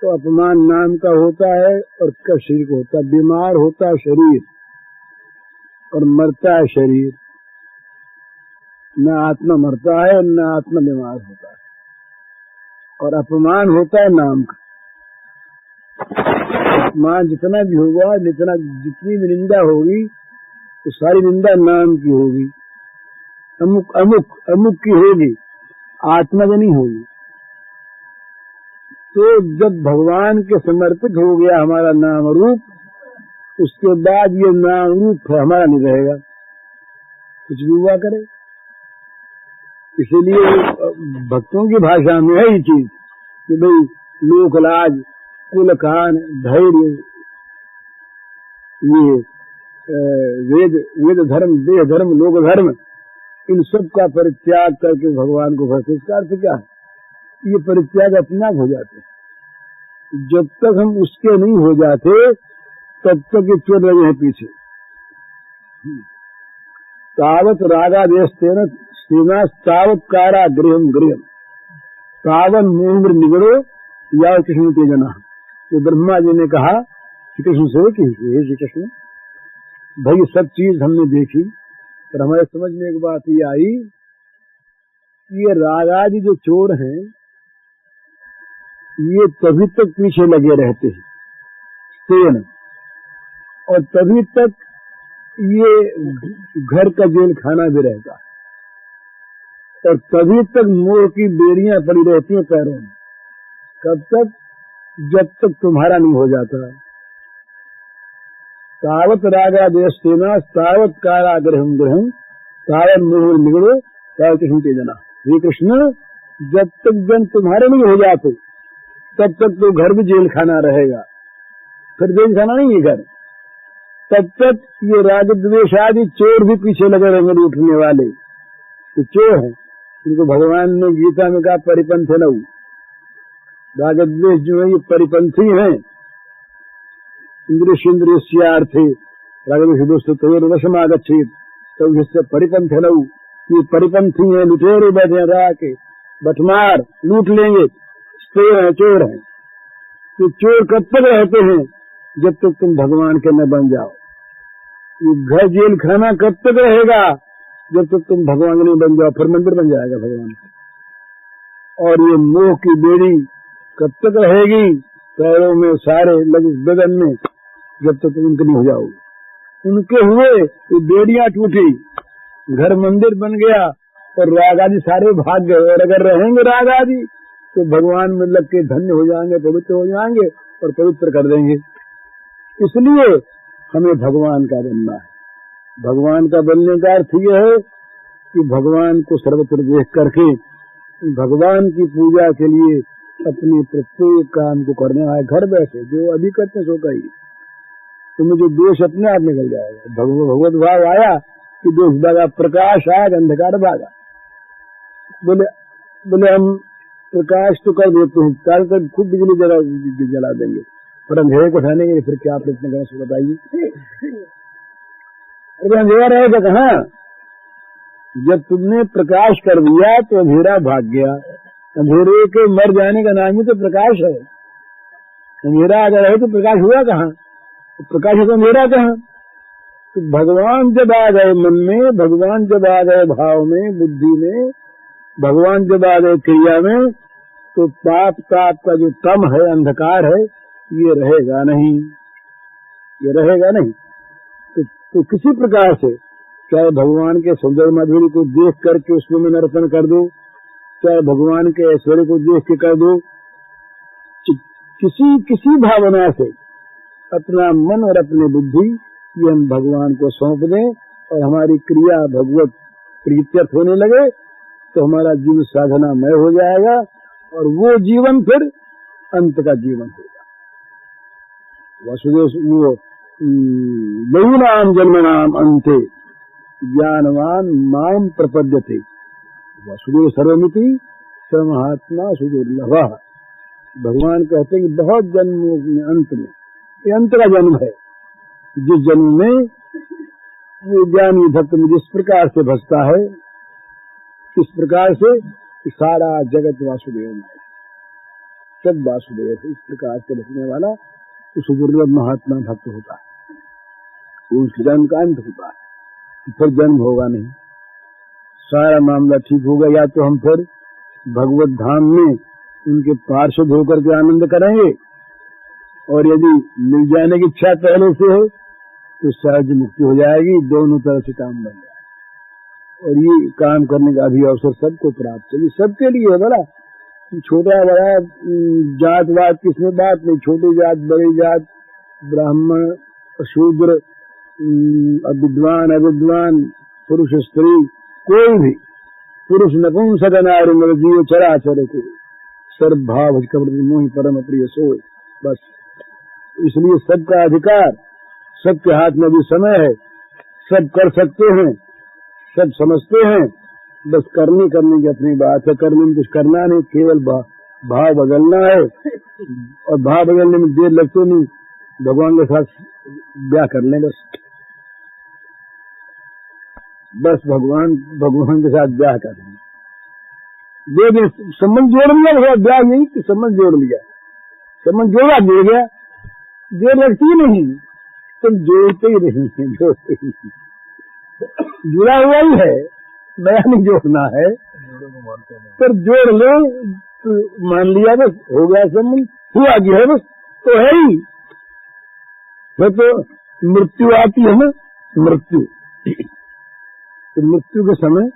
तो अपमान नाम का होता है और कष्ट शरीर को होता है। बीमार होता है शरीर और मरता है शरीर। न आत्मा मरता है न आत्मा बीमार होता है। और अपमान होता है नाम का। अपमान जितना भी होगा, जितनी भी निंदा होगी, तो सारी निंदा नाम की होगी। अमुक अमुक अमुक की होगी, आत्मा की नहीं होगी। तो जब भगवान के समर्पित हो गया हमारा नाम रूप, उसके बाद ये नाम रूप हमारा नहीं रहेगा, कुछ भी हुआ करे। इसीलिए भक्तों की भाषा में है ये चीज कि भाई लोक लाज, कुल कान, धैर्य, ये वेद धर्म, देह धर्म, लोक धर्म, इन सब का परित्याग करके भगवान को भक्ति। इसका अर्थ क्या है? ये परित्याग अपने आप हो जाते हैं। जब तक हम उसके नहीं हो जाते तब तक ये चल रहे हैं पीछे। तावत रागादेश तेन सेना तावत कारा गृहम गृहम तावन मोहम्र निगड़ो या कृष्ण तेजना। तो ब्रह्मा जी ने कहा श्री कृष्ण से कि हे श्री कृष्ण, भाई सब चीज हमने देखी, पर हमारे समझ में एक बात ये आई कि ये रागादि जो चोर हैं, ये तभी तक पीछे लगे रहते हैं तेन, और तभी तक ये घर का जेल खाना भी रहता है, और तभी तक मोह की बेड़ियां पड़ी रहती हैं पैरों में। कब तक? जब तक तुम्हारा नहीं हो जाता। तावत रागादेश सेना तावत कारागृहम गृहम तावत मोह निगड़ो तावत कृष्ण तेजना। हे कृष्ण, जब तक जन तुम्हारे नहीं हो जाते तब तक तो घर भी जेल खाना रहेगा। फिर जेल खाना नहीं है घर, तब तक ये राग द्वेष आदि चोर भी पीछे लगे रहेंगे लूटने वाले। तो चोर है, इनको भगवान ने गीता में कहा परिपंथ न। राग द्वेष जो है ये परिपंथी हैं। इंद्रियस्यार्थे रागद्वेषमागच्छेत् तब इससे परिपंथ न। ये परिपंथी है, लुटेरे बैठे रहा के बटमार लूट लेंगे, चोर हैं। तो चोर कब तक रहते हैं? जब तक तुम भगवान के न बन जाओ। ये घर जेल खाना कब तक रहेगा? जब तक तुम भगवान नहीं बन जाओ, फिर मंदिर बन जाएगा भगवान का। और ये मोह की बेड़ी कब तक रहेगी? पैरों में, सारे लगे बदन में, जब तक तुम उनके नहीं हो जाओगे। उनके हुए ये बेड़ियां टूटी, घर मंदिर बन गया और राग आदि सारे भाग गए। और अगर रहेंगे राग आदि तो भगवान में लग के धन्य हो जाएंगे, पवित्र हो जाएंगे और पवित्र कर देंगे। इसलिए हमें भगवान का बनना है। भगवान का बनने का अर्थ यह है कि भगवान को सर्वत्र देख करके भगवान की पूजा के लिए अपने प्रत्येक काम को करना है। घर बैठे जो अभी करते सो कही, तो मुझे दोष अपने आप निकल जाएगा। भगवत भाव आया कि दोष भागा, प्रकाश आया अंधकार भागा। बोले हम प्रकाश तो कर देते हैं, काल तक खूब बिजली जला देंगे, पर अंधेरे को उठाने के लिए फिर क्या प्रयत्न करें सो बताइए। अरे अंधेरा रहेगा कहाँ? जब तुमने प्रकाश कर दिया तो अंधेरा भाग गया। अंधेरे के मर जाने का नाम ही तो प्रकाश है। अंधेरा अगर है तो प्रकाश हुआ कहाँ? प्रकाश है तो अंधेरा कहाँ? तो भगवान जब आ गए मन में, भगवान जब आ गए भाव में, बुद्धि में, भगवान जब आ गए क्रिया में, तो पाप ताप का जो तम है, अंधकार है, ये रहेगा नहीं, ये रहेगा नहीं। तो किसी प्रकार से चाहे भगवान के सौंदर्य माधुर्य को देख करके उसमें मैं नर्तन कर दो, चाहे भगवान के ऐश्वर्य को देख के कर दो, किसी भावना से अपना मन और अपनी बुद्धि ये हम भगवान को सौंप दें और हमारी क्रिया भगवत प्रीत्यर्थ होने लगे, तो हमारा जीवन साधनामय हो जाएगा और वो जीवन फिर अंत का जीवन होगा। वासुदेव वो बहुनाम जन्मनाम अंते ज्ञानवान माम प्रपद्यते वासुदेव सर्वमिति सर्वमहात्मा सुदुर्लभः। भगवान कहते हैं कि बहुत जन्मों के अंत में, ये अंत का जन्म है, जिस जन्म में वो ज्ञानी भक्त में जिस प्रकार से भसता है, इस प्रकार से सारा जगत वासुदेव में, सब वासुदेव है, इस प्रकार से बसने वाला उस दुर्लभ महात्मा भक्त होता है, उसके जन्म का अंत होता है, फिर जन्म होगा नहीं। सारा मामला ठीक होगा, या तो हम फिर भगवत धाम में उनके पार्षद होकर के आनंद करेंगे, और यदि मिल जाने की इच्छा पहले से हो तो सहज मुक्ति हो जाएगी, दोनों तरह से काम बन जाए। और ये काम करने का भी अवसर सबको प्राप्त है, ये सबके लिए है। बड़ा छोटा बड़ा जात वात की इसमें बात नहीं, छोटी जात बड़ी जात, ब्राह्मण शूद्र, विद्वान अविद्वान, पुरुष स्त्री, कोई भी, पुरुष नपुंसक नारी नर जीव चराचर को सर्व भाव मोहि परम प्रिय सोय। बस इसलिए सबका अधिकार, सबके हाथ में भी समय है, सब कर सकते हैं, सब समझते हैं, बस करने की अपनी बात है। करने में कुछ करना नहीं, केवल भाव बदलना है, और भाव बदलने में देर लगती नहीं, भगवान के साथ ब्याह कर लें बस भगवान के साथ ब्याह कर लें, दे दे, संबंध जोड़ लिया, ब्याह नहीं कि संबंध जोड़ लिया, संबंध जोड़ा दे गया, देर लगती नहीं, तुम जोड़ते ही नहीं है, जोड़ते ही जुड़ा हुआ ही है, नया नहीं जोड़ना है, पर जोड़ ले तो मान लिया, बस हो गया संबंध, हुआ गया बस, तो है ही। फिर तो मृत्यु आती है ना, मृत्यु, तो मृत्यु के समय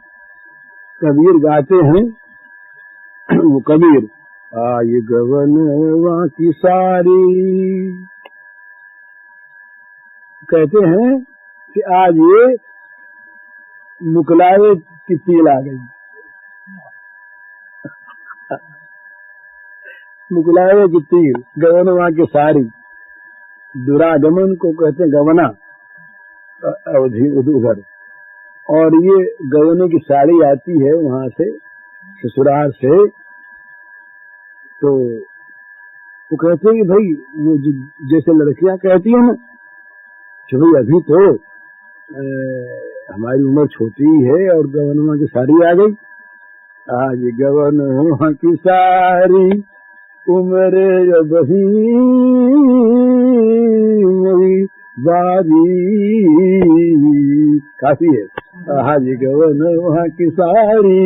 कबीर गाते हैं, वो कबीर ये गवन वहाँ की सारी, कहते हैं कि आज ये मुकलावे की तिल आ गई, मुकलावे की तिल, गवन वहाँ की सारी, दुरागमन को कहते हैं गवना अवधि उधर, और ये गवने की साड़ी आती है वहां से ससुराल से, तो वो कहते हैं कि भाई वो जैसे लड़कियां कहती है ना कि भाई अभी तो हमारी उम्र छोटी है और गवनमा की साड़ी आ गई, आज गवनमा की सारी उम्र बही बारी, काफी है, आज गवनमा की साड़ी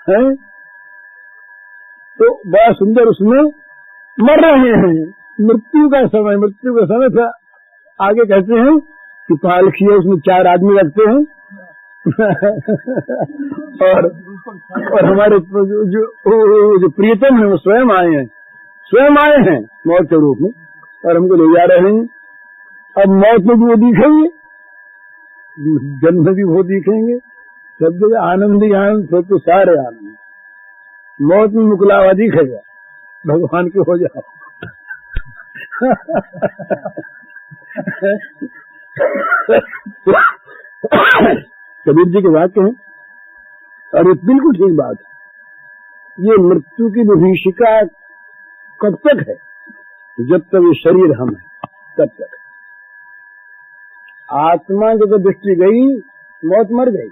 है। तो बड़ा सुंदर उसमें मर रहे हैं, मृत्यु का समय था। आगे कहते हैं कि पालखी है, उसमें 4 आदमी रखते हैं और हमारे जो प्रियतम है वो स्वयं आए हैं मौत के रूप में, और हमको ले जा रहे हैं। अब मौत में भी वो दिखेंगे, जन्म में भी वो दिखेंगे, सब जगह आनंद ही आनंद, फिर तो सारे आनंद। मौत में मुकलावा दिखेगा, भगवान के हो जाओ कबीर जी के वाक्य हैं और ये बिल्कुल ठीक बात है। ये मृत्यु की विभीषिका कब तक है? जब तक ये शरीर हम है तब तक। आत्मा की जब दृष्टि गई, मौत मर गई।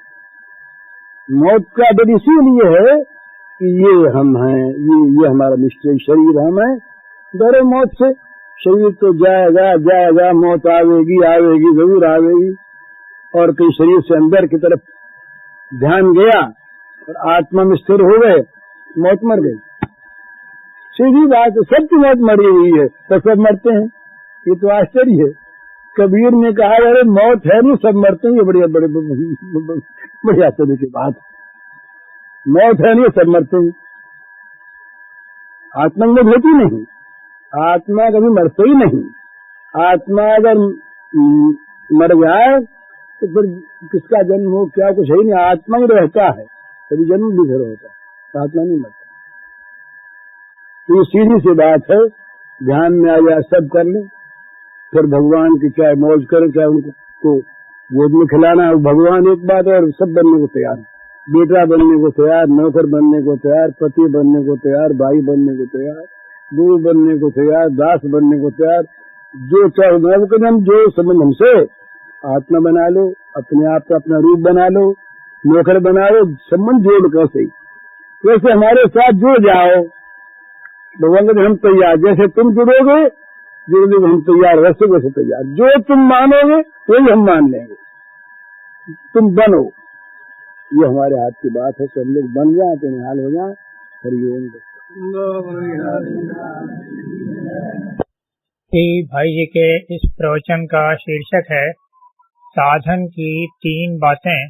मौत का डर इसीलिए है कि ये हम हैं, ये हमारा निश्चय शरीर हम है। डरो मौत से, शरीर तो जाएगा, मौत आवेगी जरूर आवेगी। और कहीं शरीर से अंदर की तरफ ध्यान गया और आत्मा में स्थिर हो गए, मौत मर गई। सीधी बात है, सबकी मौत मरी हुई है तो सब मरते हैं। ये तो आश्चर्य है। कबीर ने कहा अरे मौत है नहीं, सब मरते हैं। ये बड़ी आश्चर्य की बात। मौत है नहीं, सब मरते हैं। आत्मा में होती नहीं, आत्मा कभी मरते ही नहीं। आत्मा अगर मर जाए तो फिर किसका जन्म हो, क्या कुछ है ही नहीं। आत्मा ही रहता है, कभी जन्म भी फिर होता है, आत्मा नहीं मरता। तो ये सीधी सी बात है, ध्यान में आ जाए सब कर ले, फिर भगवान की चाहे मौज करें, चाहे उनको गोद में खिलाना है। भगवान एक बात और सब बनने को तैयार है। बेटा बनने को तैयार, नौकर बनने को तैयार, पति बनने को तैयार, भाई बनने को तैयार, गुरु बनने को तैयार, दास बनने को तैयार। जो चाहे जो संबंध हमसे, आत्मा बना लो, अपने आप का अपना रूप बना लो, नौकर बना लो, संबंध जोड़ कर सही। वैसे हमारे साथ जुड़ जाओ, भगवान कहते हम तैयार। जैसे तुम जुड़ोगे, जुड़ने हम तैयार, वैसे तैयार। जो तुम मानोगे वही हम मान लेंगे। तुम बनो, ये हमारे हाथ की बात है। सब लोग बन जाए तो निहाल हो जाए। हरिओम। भाई जी के इस प्रवचन का शीर्षक है साधन की 3 बातें।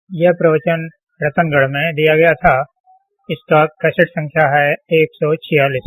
यह प्रवचन रतनगढ़ में दिया गया था। इसका कैसेट संख्या है 146।